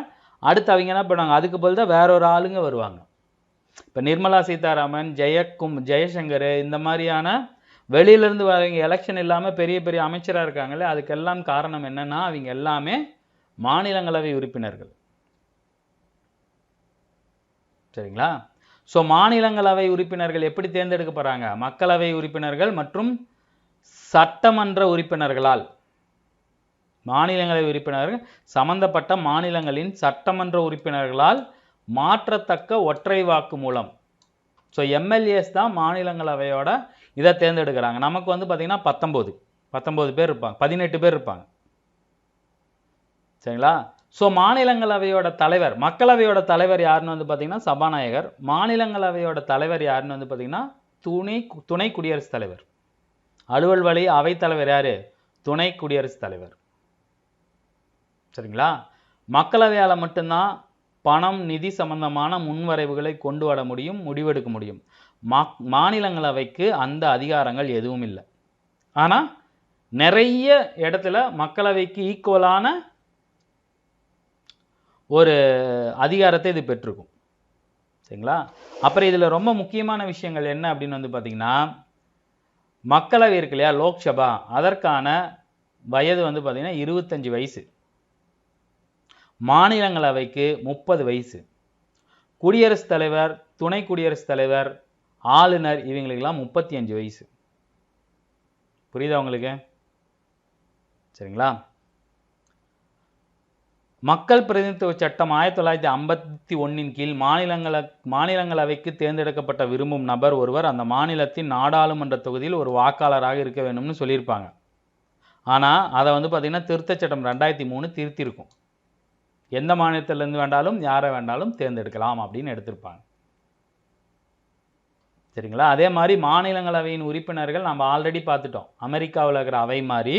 அடுத்து அவங்க என்ன பண்ணுவாங்க, அதுக்கு பதில் தான் வேற ஒரு ஆளுங்க வருவாங்க. இப்போ நிர்மலா சீதாராமன், ஜெயசங்கர் இந்த மாதிரியான வெளியிலேருந்து வரவங்க எலெக்ஷன் இல்லாமல் பெரிய பெரிய அமைச்சராக இருக்காங்களே, அதுக்கெல்லாம் காரணம் என்னன்னா அவங்க எல்லாமே மாநிலங்களவை உறுப்பினர்கள். சரிங்களா? ஸோ மாநிலங்களவை உறுப்பினர்கள் எப்படி தேர்ந்தெடுக்கப்படுறாங்க? மக்களவை உறுப்பினர்கள் மற்றும் சட்டமன்ற உறுப்பினர்களால். மாநிலங்களவை உறுப்பினர்கள் சம்பந்தப்பட்ட மாநிலங்களின் சட்டமன்ற உறுப்பினர்களால் மாற்றத்தக்க ஒற்றை வாக்கு மூலம். ஸோ எம்எல்ஏஸ் தான் மாநிலங்களவையோட இதை தேர்ந்தெடுக்கிறாங்க. நமக்கு வந்து பார்த்திங்கன்னா 19 பேர் இருப்பாங்க, 18 பேர் இருப்பாங்க. சரிங்களா? ஸோ மாநிலங்களவையோட தலைவர், மக்களவையோட தலைவர் யாருன்னு வந்து பார்த்திங்கன்னா சபாநாயகர். மாநிலங்களவையோட தலைவர் யாருன்னு வந்து பார்த்திங்கன்னா துணை குடியரசுத் தலைவர். அலுவல் வழி அவைத்தலைவர் யார்? துணை குடியரசுத் தலைவர். சரிங்களா? மக்களவையால் மட்டும்தான் பணம் நிதி சம்பந்தமான முன்வரைவுகளை கொண்டு வர முடியும், முடிவெடுக்க முடியும். மாநிலங்களவைக்கு அந்த அதிகாரங்கள் எதுவும் இல்லை. ஆனால் நிறைய இடத்துல மக்களவைக்கு ஈக்குவலான ஒரு அதிகாரத்தை இது பெற்றிருக்கும். சரிங்களா? அப்புறம் இதில் ரொம்ப முக்கியமான விஷயங்கள் என்ன அப்படின்னு வந்து பார்த்திங்கன்னா, மக்களவை இருக்கு இல்லையா, லோக்சபா, அதற்கான வயது வந்து பார்த்திங்கன்னா 25 வயசு. மாநிலங்களவைக்கு 30 வயசு. குடியரசுத் தலைவர், துணை குடியரசுத் தலைவர், ஆளுநர் இவங்களுக்கெல்லாம் 35 வயசு. புரியுதா உங்களுக்கு? சரிங்களா? மக்கள் பிரதிநிதித்துவ சட்டம் 1951 கீழ் மாநிலங்களவைக்கு தேர்ந்தெடுக்கப்பட்ட விரும்பும் நபர் ஒருவர் அந்த மாநிலத்தின் நாடாளுமன்ற தொகுதியில் ஒரு வாக்காளராக இருக்க வேண்டும்னு சொல்லியிருப்பாங்க. ஆனால் அதை வந்து பார்த்திங்கன்னா திருத்தச் சட்டம் 2003 திருத்திருக்கும். எந்த மாநிலத்திலேருந்து வேண்டாலும் யாரை வேண்டாலும் தேர்ந்தெடுக்கலாம் அப்படின்னு எடுத்திருப்பாங்க. சரிங்களா? அதே மாதிரி மாநிலங்களவையின் உறுப்பினர்கள் நம்ம ஆல்ரெடி பார்த்துட்டோம். அமெரிக்காவில் இருக்கிற அவை மாதிரி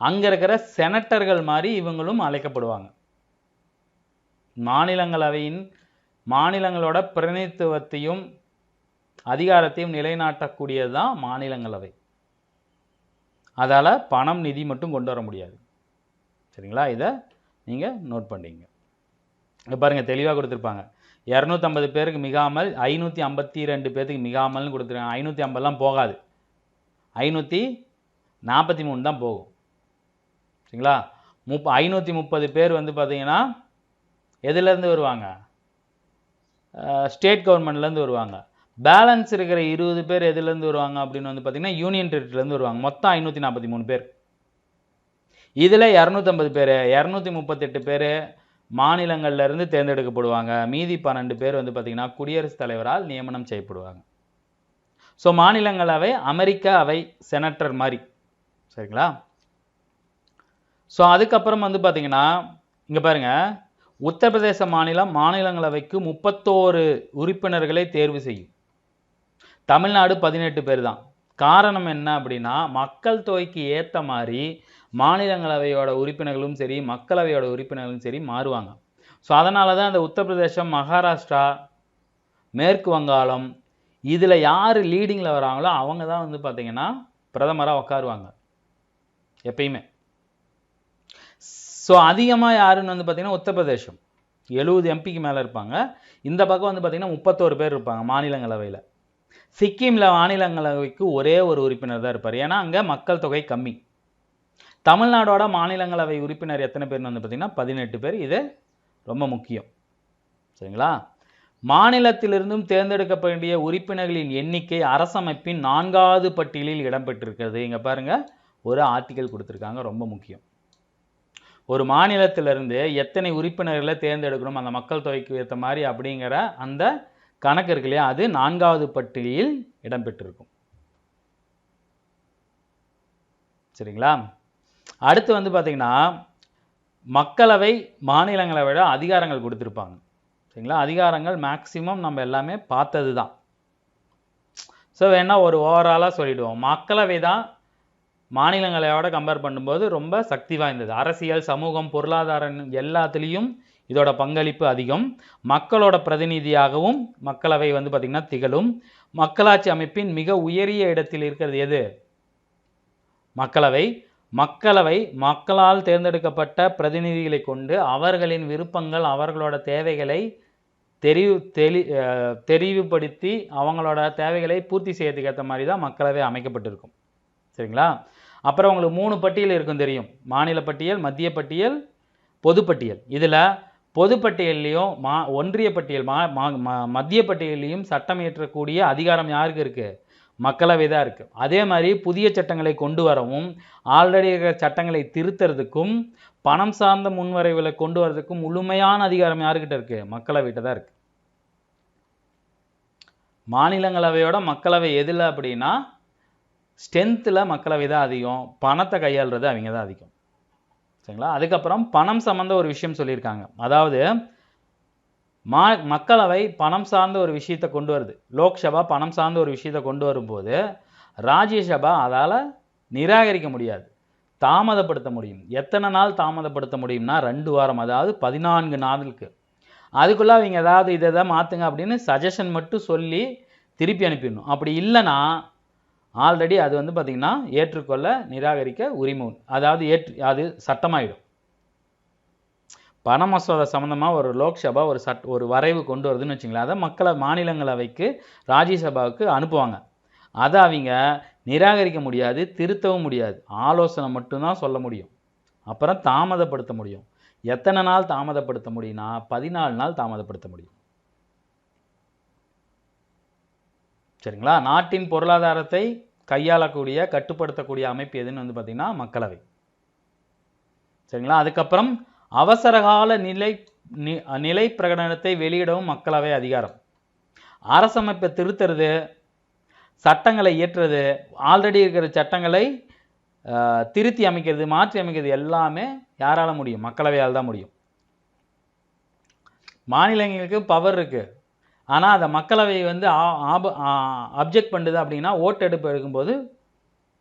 அங்கே இருக்கிற செனட்டர்கள் மாதிரி இவங்களும் அழைக்கப்படுவாங்க. மாநிலங்களோட பிரதிநிதித்துவத்தையும் அதிகாரத்தையும் நிலைநாட்டக்கூடியது தான் மாநிலங்களவை. அதால் பணம் நிதி மட்டும் கொண்டு வர முடியாது. சரிங்களா? இதை நீங்கள் நோட் பண்ணிங்க. பாருங்கள், தெளிவாக கொடுத்துருப்பாங்க. 250 பேருக்கு மிகாமல் 552 பேருக்கு மிகாமல்னு கொடுத்துருக்காங்க. 550லாம் போகாது, 543 தான் போகும். சரிங்களா? 530 பேர் வந்து பார்த்தீங்கன்னா எதுலேருந்து வருவாங்க? ஸ்டேட் கவர்மெண்ட்லேருந்து வருவாங்க. பேலன்ஸ் இருக்கிற 20 பேர் எதுலேருந்து வருவாங்க அப்படின்னு வந்து பார்த்தீங்கன்னா யூனியன் டெரிட்டரிலேருந்து வருவாங்க. மொத்தம் 543 பேர். இதில் 250 பேர், 238 பேர் மாநிலங்கள்லேருந்து தேர்ந்தெடுக்கப்படுவாங்க. மீதி 12 பேர் வந்து பார்த்திங்கன்னா குடியரசுத் தலைவரால் நியமனம் செய்யப்படுவாங்க. ஸோ மாநிலங்களவை அமெரிக்க அவை செனட்டர் மாதிரி. சரிங்களா? ஸோ அதுக்கப்புறம் வந்து பார்த்திங்கன்னா இங்கே பாருங்கள், உத்தரப்பிரதேச மாநிலங்களவைக்கு 31 உறுப்பினர்களை தேர்வு செய்யும். தமிழ்நாடு 18 பேர் தான். காரணம் என்ன அப்படின்னா மக்கள் தொகைக்கு ஏற்ற மாதிரி மாநிலங்களவையோட உறுப்பினர்களும் சரி மக்களவையோட உறுப்பினர்களும் சரி மாறுவாங்க. ஸோ அதனால தான் அந்த உத்தரப்பிரதேசம், மகாராஷ்டிரா, மேற்கு வங்காளம் இதில் யார் லீடிங்கில் வராங்களோ அவங்க தான் வந்து பார்த்திங்கன்னா பிரதமராக உட்காருவாங்க எப்பயுமே. ஸோ அதிகமாக யாருன்னு வந்து பார்த்திங்கன்னா உத்தரப்பிரதேசம் 70 எம்பிக்கு மேலே இருப்பாங்க. இந்த பக்கம் வந்து பார்த்திங்கன்னா 31 பேர் இருப்பாங்க மாநிலங்களவையில். சிக்கிமில் மாநிலங்களவைக்கு ஒரே ஒரு உறுப்பினர் தான் இருப்பார், ஏன்னா அங்கே மக்கள் தொகை கம்மி. தமிழ்நாடோட மாநிலங்களவை உறுப்பினர் எத்தனை பேர்னு வந்து பார்த்திங்கன்னா 18 பேர். இது ரொம்ப முக்கியம். சரிங்களா? மாநிலத்திலிருந்தும் தேர்ந்தெடுக்க வேண்டிய உறுப்பினர்களின் எண்ணிக்கை அரசமைப்பின் 4வது பட்டியலில் இடம்பெற்றிருக்கிறது. இங்க பாருங்க, ஒரு ஆர்டிகல் கொடுத்திருக்காங்க, ரொம்ப முக்கியம். ஒரு மாநிலத்திலிருந்து எத்தனை உறுப்பினர்களை தேர்ந்தெடுக்கணும் அந்த மக்கள் தொகைக்கு ஏற்ற மாதிரி அப்படிங்கிற அந்த கணக்கு இருக்கு இல்லையா, அது 4வது பட்டியலில் இடம்பெற்றிருக்கும். சரிங்களா? அடுத்து வந்து பார்த்தீங்கன்னா, மக்களவை மாநிலங்களை விட அதிகாரங்கள் கொடுத்துருப்பாங்க. சரிங்களா? அதிகாரங்கள் மேக்சிமம் நம்ம எல்லாமே பார்த்தது தான். ஸோ வேணா ஒரு ஓவராலாக சொல்லிடுவோம். மக்களவை தான் மாநிலங்களவையோட கம்பேர் பண்ணும்போது ரொம்ப சக்தி வாய்ந்தது. அரசியல், சமூகம், பொருளாதாரம் எல்லாத்துலேயும் இதோட பங்களிப்பு அதிகம். மக்களோட பிரதிநிதியாகவும் மக்களவை வந்து பார்த்திங்கன்னா திகழும். மக்களாட்சி அமைப்பின் மிக உயரிய இடத்தில் இருக்கிறது எது? மக்களவை. மக்களவை மக்களால் தேர்ந்தெடுக்கப்பட்ட பிரதிநிதிகளை கொண்டு அவர்களின் விருப்பங்கள், அவர்களோட தேவைகளை தெரிவுபடுத்தி அவங்களோட தேவைகளை பூர்த்தி செய்யறதுக்கு ஏற்ற மாதிரி தான் மக்களவை அமைக்கப்பட்டிருக்கும். சரிங்களா? அப்புறம் உங்களுக்கு 3 பட்டியல் இருக்கும் தெரியும். மாநில பட்டியல், மத்திய பட்டியல், பொதுப்பட்டியல். இதில் பொதுப்பட்டியல்லையும் ஒன்றிய பட்டியல் மத்திய பட்டியலையும் சட்டம் இயற்றக்கூடிய அதிகாரம் யாருக்கு இருக்குது? மக்களவை தான் இருக்குது. அதே மாதிரி புதிய சட்டங்களை கொண்டு வரவும், ஆல்ரெடி இருக்கிற சட்டங்களை திருத்துறதுக்கும், பணம் சார்ந்த முன்வரைவுகளை கொண்டு வரதுக்கும் முழுமையான அதிகாரம் யாருக்கிட்ட இருக்குது? மக்களவைகிட்ட தான் இருக்குது. மாநிலங்களவையோட மக்களவை எதில் அப்படின்னா ஸ்ட்ரென்த்தில் மக்களவை தான் அதிகம், பணத்தை கையாளுறது அவங்க தான் அதிகம். சரிங்களா? அதுக்கப்புறம் பணம் சம்மந்த ஒரு விஷயம் சொல்லியிருக்காங்க. அதாவது மக்களவை பணம் சார்ந்த ஒரு விஷயத்தை கொண்டு வருது, லோக்சபா பணம் சார்ந்த ஒரு விஷயத்தை கொண்டு வரும்போது ராஜ்யசபா அதால் நிராகரிக்க முடியாது, தாமதப்படுத்த முடியும். எத்தனை நாள் தாமதப்படுத்த முடியும்னா 2 வாரம், அதாவது 14 நாளுக்கு. அதுக்குள்ளே அவங்க ஏதாவது இதை மாற்றுங்க அப்படின்னு சஜஷன் மட்டும் சொல்லி திருப்பி அனுப்பிடணும். அப்படி இல்லைன்னா ஆல்ரெடி அது வந்து பார்த்திங்கன்னா ஏற்றுக்கொள்ள நிராகரிக்க உரிமை, அதாவது அது சட்டமாயிடும். பண மசோதா சம்மந்தமாக ஒரு லோக்சபா ஒரு வரைவு கொண்டு வருதுன்னு வச்சுங்களேன், அதை மாநிலங்களவைக்கு ராஜ்யசபாவுக்கு அனுப்புவாங்க. அதை அவங்க நிராகரிக்க முடியாது, திருத்தவும் முடியாது, ஆலோசனை மட்டும்தான் சொல்ல முடியும். அப்புறம் தாமதப்படுத்த முடியும். எத்தனை நாள் தாமதப்படுத்த முடியும்னா 14 நாள் தாமதப்படுத்த முடியும். சரிங்களா? நாட்டின் பொருளாதாரத்தை கையாளக்கூடிய, கட்டுப்படுத்தக்கூடிய அமைப்பு எதுன்னு வந்து பார்த்திங்கன்னா மக்களவை. சரிங்களா? அதுக்கப்புறம் அவசரகால நிலை பிரகடனத்தை வெளியிடவும் மக்களவை அதிகாரம். அரசமைப்பை திருத்துறது, சட்டங்களை இயற்றுறது, ஆல்ரெடி இருக்கிற சட்டங்களை திருத்தி அமைக்கிறது, மாற்றி அமைக்கிறது எல்லாமே யாரால முடியும்? மக்களவையால் தான் முடியும். மாநிலங்களுக்கு பவர் இருக்குது, ஆனால் அதை மக்களவை வந்து அப்ஜெக்ட் பண்ணுது அப்படின்னா ஓட்டெடுப்பு எடுக்கும்போது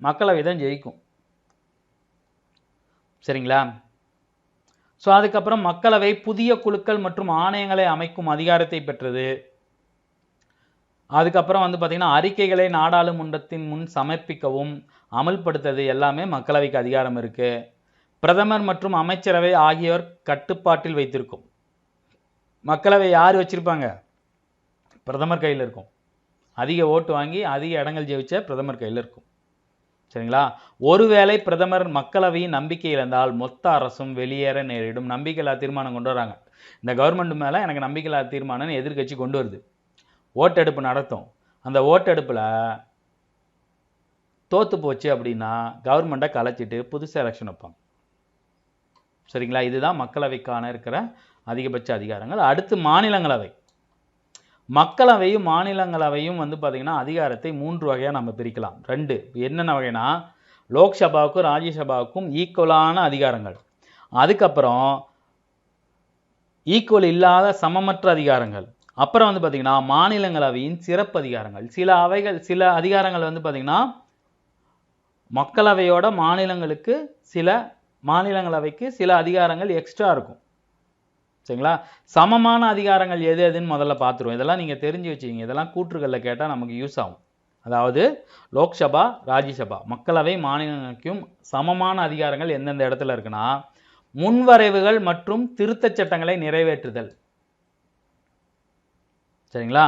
மக்களவை தான் ஜெயிக்கும். சரிங்களா? ஸோ அதுக்கப்புறம் மக்களவை புதிய குழுக்கள் மற்றும் ஆணையங்களை அமைக்கும் அதிகாரத்தை பெற்றது. அதுக்கப்புறம் வந்து பார்த்திங்கன்னா அறிக்கைகளை நாடாளுமன்றத்தின் முன் சமர்ப்பிக்கவும் அமல்படுத்துறது எல்லாமே மக்களவைக்கு அதிகாரம் இருக்குது. பிரதமர் மற்றும் அமைச்சரவை ஆகியோர் கட்டுப்பாட்டில் வைத்திருக்கும். மக்களவை யார் வச்சுருப்பாங்க? பிரதமர் கையில் இருக்கும். அதிக ஓட்டு வாங்கி அதிக இடங்கள் ஜெயிச்ச பிரதமர் கையில் இருக்கும். சரிங்களா? ஒருவேளை பிரதமர் மக்களவையின் நம்பிக்கை இழந்தால் மொத்த அரசும் வெளியேற நேரிடும். நம்பிக்கையில்லா தீர்மானம் கொண்டு வராங்க. இந்த கவர்மெண்ட் மேலே எனக்கு நம்பிக்கையில்லா தீர்மானம் எதிர்கட்சி கொண்டு வருது, ஓட்டெடுப்பு நடத்தும். அந்த ஓட்டெடுப்பில் தோற்று போச்சு அப்படின்னா கவர்மெண்ட்டை கலைச்சிட்டு புதுசு எலெக்ஷன் வைப்பாங்க. சரிங்களா? இதுதான் மக்களவைக்கான இருக்கிற அதிகபட்ச அதிகாரங்கள். அடுத்து மாநிலங்களவை. மக்களவையும் மாநிலங்களவையும் வந்து பார்த்திங்கன்னா அதிகாரத்தை 3 வகையாக நம்ம பிரிக்கலாம். 2 என்னென்ன வகைனா, லோக்சபாவுக்கும் ராஜ்யசபாவுக்கும் ஈக்குவலான அதிகாரங்கள், அதுக்கப்புறம் ஈக்குவல் இல்லாத சமமற்ற அதிகாரங்கள், அப்புறம் வந்து பார்த்திங்கன்னா மாநிலங்களவையின் சிறப்பு அதிகாரங்கள். சில அதிகாரங்கள் வந்து பார்த்திங்கன்னா மக்களவையோட மாநிலங்களவைக்கு சில அதிகாரங்கள் எக்ஸ்ட்ரா இருக்கும். சரிங்களா? சமமான அதிகாரங்கள் எதுன்னு முதல்ல பார்த்துருவோம். இதெல்லாம் நீங்கள் தெரிஞ்சு வச்சுக்கிங்க, இதெல்லாம் கூற்றுகளில் கேட்டால் நமக்கு யூஸ் ஆகும். அதாவது லோக்சபா, ராஜ்யசபா, மக்களவை, மாநிலங்களுக்கும் சமமான அதிகாரங்கள் எந்தெந்த இடத்துல இருக்குன்னா, முன்வரைவுகள் மற்றும் திருத்த சட்டங்களை நிறைவேற்றுதல். சரிங்களா?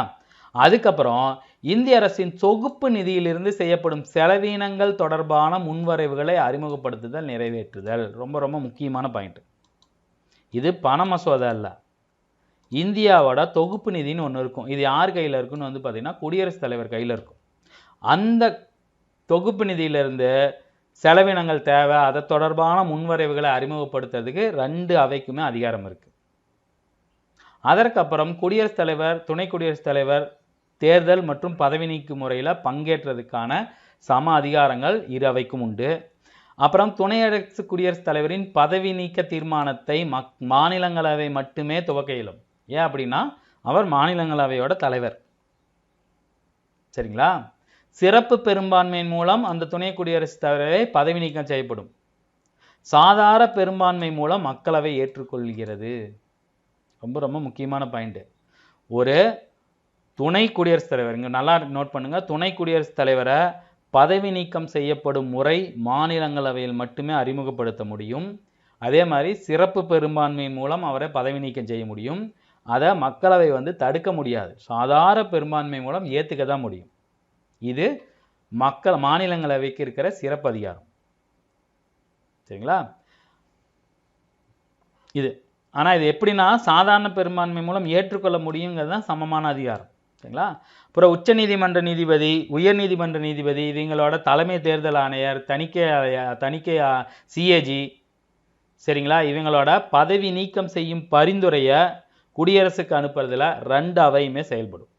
அதுக்கப்புறம் இந்திய அரசின் தொகுப்பு நிதியிலிருந்து செய்யப்படும் செலவீனங்கள் தொடர்பான முன்வரைவுகளை அறிமுகப்படுத்துதல், நிறைவேற்றுதல். ரொம்ப ரொம்ப முக்கியமான பாயிண்ட். இது பண மசோதா இல்லை, இந்தியாவோட தொகுப்பு நிதின்னு ஒன்று இருக்கும். இது யார் கையில் இருக்குன்னு வந்து பார்த்தீங்கன்னா குடியரசுத் தலைவர் கையில் இருக்கும். அந்த தொகுப்பு நிதியிலிருந்து செலவினங்கள் தேவை, அதை தொடர்பான முன்வரைவுகளை அறிமுகப்படுத்துறதுக்கு 2 அவைக்குமே அதிகாரம் இருக்கு. அதற்கப்புறம் குடியரசுத் தலைவர், துணை குடியரசுத் தலைவர் தேர்தல் மற்றும் பதவி நீக்கும் முறையில் பங்கேற்றதுக்கான சம அதிகாரங்கள் 2 அவைக்கும் உண்டு. அப்புறம் துணையரசு குடியரசுத் தலைவரின் பதவி நீக்க தீர்மானத்தை மாநிலங்களவை மட்டுமே துவக்க இயலும். ஏன் அப்படின்னா அவர் மாநிலங்களவையோட தலைவர். சரிங்களா? சிறப்பு பெரும்பான்மையின் மூலம் அந்த துணை குடியரசுத் தலைவரை பதவி நீக்கம் செய்யப்படும். சாதாரண பெரும்பான்மை மூலம் மக்களவை ஏற்றுக்கொள்கிறது. ரொம்ப ரொம்ப முக்கியமான பாயிண்ட். ஒரு துணை குடியரசுத் தலைவர், இங்கே நல்லா நோட் பண்ணுங்க, துணை குடியரசுத் தலைவரை பதவி நீக்கம் செய்யப்படும் முறை மாநிலங்களவையில் மட்டுமே அறிமுகப்படுத்த முடியும். அதே மாதிரி சிறப்பு பெரும்பான்மையின் மூலம் அவரை பதவி நீக்கம் செய்ய முடியும். அதை மக்களவை வந்து தடுக்க முடியாது. சாதாரண பெரும்பான்மை மூலம் ஏற்றுக்க தான் முடியும். இது மாநிலங்களவைக்கு இருக்கிற சிறப்பு அதிகாரம். சரிங்களா? இது ஆனால் இது எப்படின்னா சாதாரண பெரும்பான்மை மூலம் ஏற்றுக்கொள்ள முடியுங்கிறது தான் சமமான அதிகாரம். சரிங்களா? அப்புறம் உச்ச நீதிமன்ற நீதிபதி, உயர் நீதிமன்ற நீதிபதி, இவங்களோட தலைமை தேர்தல் ஆணையர், தணிக்கை சிஏஜி, சரிங்களா, இவங்களோட பதவி நீக்கம் செய்யும் பரிந்துரையை குடியரசுக்கு அனுப்புறதுல 2 அவையுமே செயல்படும்.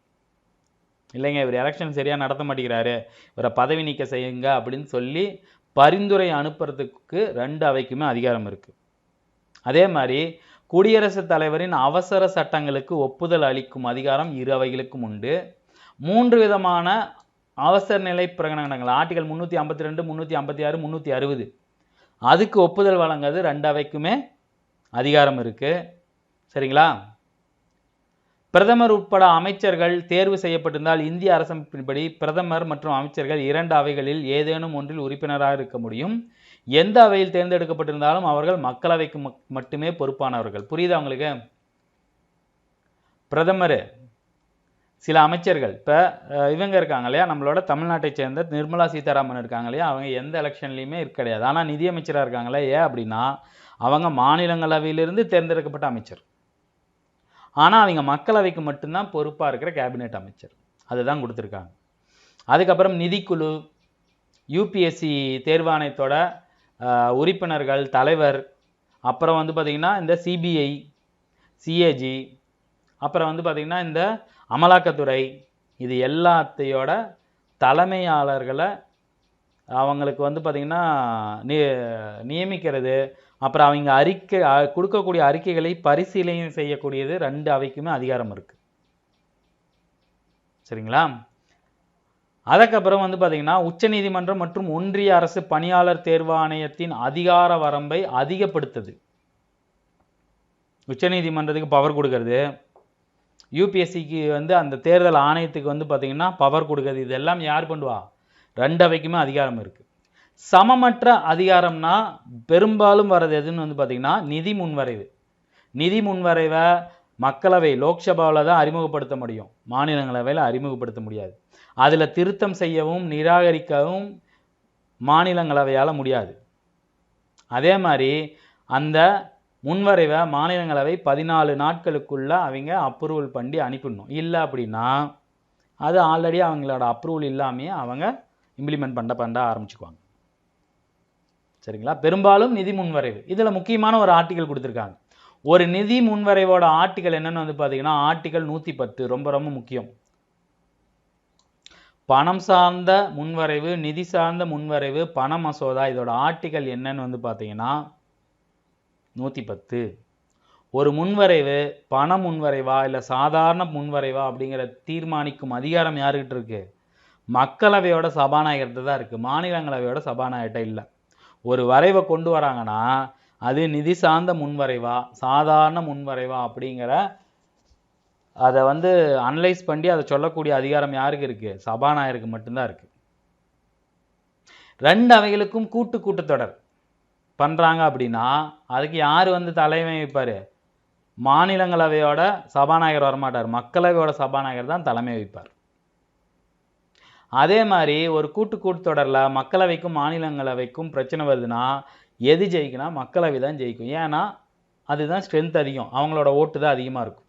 இல்லைங்க இவர் எலெக்ஷன் சரியாக நடத்த மாட்டேங்கிறாரு, இவரை பதவி நீக்க செய்யுங்க அப்படின்னு சொல்லி பரிந்துரை அனுப்புறதுக்கு 2 அவைக்குமே அதிகாரம் இருக்குது. அதே மாதிரி குடியரசுத் தலைவரின் அவசர சட்டங்களுக்கு ஒப்புதல் அளிக்கும் அதிகாரம் 2 அவைகளுக்கும் உண்டு. 3 விதமான அவசர நிலை பிரகடனங்கள், ஆர்டிகல் 352, 356, 360, அதுக்கு ஒப்புதல் வழங்குறது 2 அவைக்குமே அதிகாரம் இருக்கு. சரிங்களா? பிரதமர் உட்பட அமைச்சர்கள் தேர்வு செய்யப்பட்டிருந்தால் இந்திய அரசமைப்பின்படி பிரதமர் மற்றும் அமைச்சர்கள் 2 அவைகளில் ஏதேனும் ஒன்றில் உறுப்பினராக இருக்க முடியும். எந்த அவையில் தேர்ந்தெடுக்கப்பட்டிருந்தாலும் அவர்கள் மக்களவைக்கு மட்டுமே பொறுப்பானவர்கள். புரியுதா உங்களுக்கு? பிரதமர், சில அமைச்சர்கள், இப்போ இவங்க இருக்காங்க இல்லையா, நம்மளோட தமிழ்நாட்டை சேர்ந்த நிர்மலா சீதாராமன் இருக்காங்க இல்லையா, அவங்க எந்த எலெக்ஷன்லையுமே இருக்க கிடையாது. ஆனால் நிதியமைச்சராக இருக்காங்களே, ஏன் அப்படின்னா அவங்க மாநிலங்களவையிலிருந்து தேர்ந்தெடுக்கப்பட்ட அமைச்சர். ஆனால் அவங்க மக்களவைக்கு மட்டும்தான் பொறுப்பாக இருக்கிற கேபினெட் அமைச்சர். அதுதான் கொடுத்துருக்காங்க. அதுக்கப்புறம் நிதிக்குழு, யூபிஎஸ்சி தேர்வாணையத்தோட உறுப்பினர்கள், தலைவர், அப்புறம் வந்து பார்த்திங்கன்னா இந்த சிபிஐ, சிஏஜி, அப்புறம் வந்து பார்த்திங்கன்னா இந்த அமலாக்கத்துறை, இது எல்லாத்தையோட தலைமையாளர்களை அவங்களுக்கு வந்து பார்த்திங்கன்னா நியமிக்கிறது, அப்புறம் அவங்க கொடுக்கக்கூடிய அறிக்கைகளை பரிசீலனை செய்யக்கூடியது 2 அவைக்குமே அதிகாரம் இருக்குது. சரிங்களா? அதுக்கப்புறம் வந்து பார்த்திங்கன்னா உச்ச நீதிமன்றம் மற்றும் ஒன்றிய அரசு பணியாளர் தேர்வாணையத்தின் அதிகார வரம்பை அதிகப்படுத்துது. உச்ச நீதிமன்றத்துக்கு பவர் கொடுக்கறது, யூபிஎஸ்சிக்கு வந்து அந்த தேர்தல் ஆணையத்துக்கு வந்து பார்த்திங்கன்னா பவர் கொடுக்கறது, இதெல்லாம் யார் பண்ணுவா? 2 அவைக்குமே அதிகாரம் இருக்குது. சமமற்ற அதிகாரம்னா பெரும்பாலும் வர்றது எதுன்னு வந்து பார்த்திங்கன்னா நிதி முன்வரைவு. நிதி முன்வரைவை மக்களவை லோக்சபாவில் தான் அறிமுகப்படுத்த முடியும், மாநிலங்களவையில் அறிமுகப்படுத்த முடியாது. அதில் திருத்தம் செய்யவும் நிராகரிக்கவும் மாநிலங்களவையால் முடியாது. அதே மாதிரி அந்த முன்வரைவை மாநிலங்களவை 14 நாட்களுக்குள்ளே அவங்க அப்ரூவல் பண்ணி அனுப்பிடணும். இல்லை அப்படின்னா அது ஆல்ரெடி அவங்களோட அப்ரூவல் இல்லாமையே அவங்க இம்ப்ளிமெண்ட் பண்ண ஆரம்பிச்சுக்குவாங்க. சரிங்களா? பெரும்பாலும் நிதி முன்வரைவு. இதில் முக்கியமான ஒரு ஆர்டிகல் கொடுத்துருக்காங்க. ஒரு நிதி முன்வரைவோட ஆர்டிகல் என்னன்னு வந்து பார்த்தீங்கன்னா ஆர்டிகல் 110 ரொம்ப ரொம்ப முக்கியம். பணம் சார்ந்த முன்வரைவு, நிதி சார்ந்த முன்வரைவு, பண மசோதா, இதோட ஆர்டிகல் என்னன்னு வந்து பார்த்தீங்கன்னா 110. ஒரு முன்வரைவு பண முன்வரைவா இல்லை சாதாரண முன்வரைவா அப்படிங்கிற தீர்மானிக்கும் அதிகாரம் யாருக்கிட்ட இருக்கு? மக்களவையோட சபாநாயகர்கிட்ட தான் இருக்குது, மாநிலங்களவையோட சபாநாயகர்கிட்ட இல்லை. ஒரு வரைவை கொண்டு வராங்கன்னா அது நிதி சார்ந்த முன்வரைவா சாதாரண முன்வரைவா அப்படிங்கிற அதை வந்து அனலைஸ் பண்ணி அதை சொல்லக்கூடிய அதிகாரம் யாருக்கு இருக்குது? சபாநாயகருக்கு மட்டும்தான் இருக்குது. 2 அவைகளுக்கும் கூட்டத்தொடர் பண்ணுறாங்க அப்படின்னா அதுக்கு யார் வந்து தலைமை வைப்பார்? மாநிலங்களவையோட சபாநாயகர் வரமாட்டார், மக்களவையோட சபாநாயகர் தான் தலைமை வைப்பார். அதே மாதிரி ஒரு கூட்டத்தொடரில் மக்களவைக்கும் மாநிலங்களவைக்கும் பிரச்சனை வருதுன்னா எது ஜெயிக்குன்னா மக்களவை தான் ஜெயிக்கும். ஏன்னா அதுதான் ஸ்ட்ரென்த் அதிகம், அவங்களோட ஓட்டு தான் அதிகமாக இருக்கும்.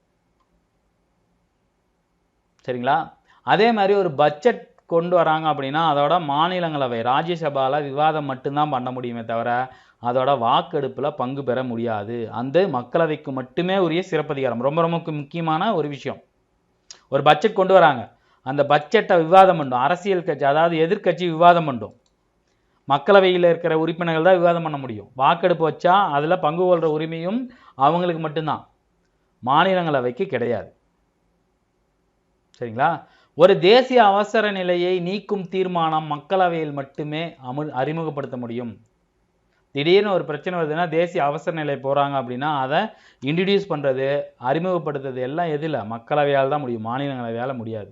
சரிங்களா? அதே மாதிரி ஒரு பட்ஜெட் கொண்டு வராங்க அப்படின்னா அதோட மாநிலங்களவை ராஜ்யசபாவில் விவாதம் மட்டும்தான் பண்ண முடியுமே தவிர அதோட வாக்கெடுப்பில் பங்கு பெற முடியாது. அந்த மக்களவைக்கு மட்டுமே உரிய சிறப்பதிகாரம். ரொம்ப ரொம்ப முக்கியமான ஒரு விஷயம். ஒரு பட்ஜெட் கொண்டு வராங்க, அந்த பட்ஜெட்டை விவாதம் பண்ணும் அரசியல் கட்சி, அதாவது எதிர்கட்சி விவாதம் பண்ணும். மக்களவையில் இருக்கிற உறுப்பினர்கள் தான் விவாதம் பண்ண முடியும். வாக்கெடுப்பு வச்சா அதில் பங்கு கொள்கிற உரிமையும் அவங்களுக்கு மட்டும்தான், மாநிலங்களவைக்கு கிடையாது. சரிங்களா? ஒரு தேசிய அவசர நிலையை நீக்கும் தீர்மானம் மக்களவையில் மட்டுமே அறிமுகப்படுத்த முடியும். திடீர்னு ஒரு பிரச்சனை வருதுன்னா தேசிய அவசர நிலை போகிறாங்க அப்படின்னா அதை இன்ட்ரடியூஸ் பண்ணுறது, அறிமுகப்படுத்துறது எல்லாம் எதில்? மக்களவையால் தான் முடியும், மாநிலங்களவையால் முடியாது.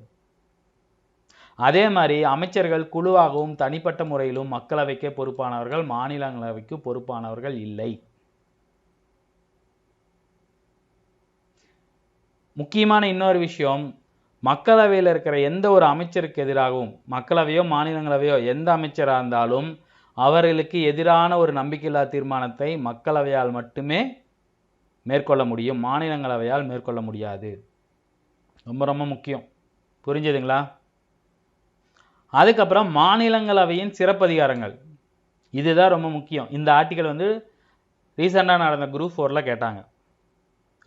அதே மாதிரி அமைச்சர்கள் குழுவாகவும் தனிப்பட்ட முறையிலும் மக்களவைக்கே பொறுப்பானவர்கள், மாநிலங்களவைக்கு பொறுப்பானவர்கள் இல்லை. முக்கியமான இன்னொரு விஷயம், மக்களவையில் இருக்கிற எந்த ஒரு அமைச்சருக்கு எதிராகவும், மக்களவையோ மாநிலங்களவையோ எந்த அமைச்சராக இருந்தாலும் அவர்களுக்கு எதிரான ஒரு நம்பிக்கையில்லா தீர்மானத்தை மக்களவையால் மட்டுமே மேற்கொள்ள முடியும், மாநிலங்களவையால் மேற்கொள்ள முடியாது. ரொம்ப ரொம்ப முக்கியம். புரிஞ்சுதுங்களா? அதுக்கப்புறம் மாநிலங்களவையின் சிறப்பதிகாரங்கள், இதுதான் ரொம்ப முக்கியம். இந்த ஆர்டிக்கல் வந்து ரீசெண்டாக நடந்த குரூப் 4ல் கேட்டாங்க.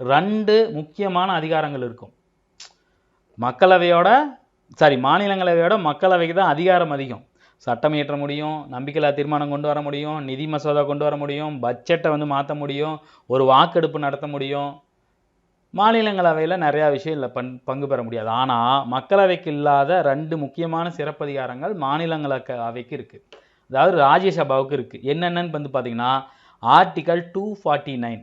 2 முக்கியமான அதிகாரங்கள் இருக்கும். மாநிலங்களவையோட மக்களவைக்கு தான் அதிகாரம் அதிகம். சட்டம் இயற்ற முடியும், நம்பிக்கையில்லா தீர்மானம் கொண்டு வர முடியும், நிதி மசோதா கொண்டு வர முடியும், பட்ஜெட்டை வந்து மாற்ற முடியும், ஒரு வாக்கெடுப்பு நடத்த முடியும். மாநிலங்களவையில் நிறையா விஷயம் இல்லை, பங்கு பெற முடியாது. ஆனால் மக்களவைக்கு இல்லாத 2 முக்கியமான சிறப்பதிகாரங்கள் மாநிலங்களவைக்கு இருக்குது, அதாவது ராஜ்யசபாவுக்கு இருக்குது. என்னென்னு வந்து பார்த்தீங்கன்னா ஆர்டிக்கல் 249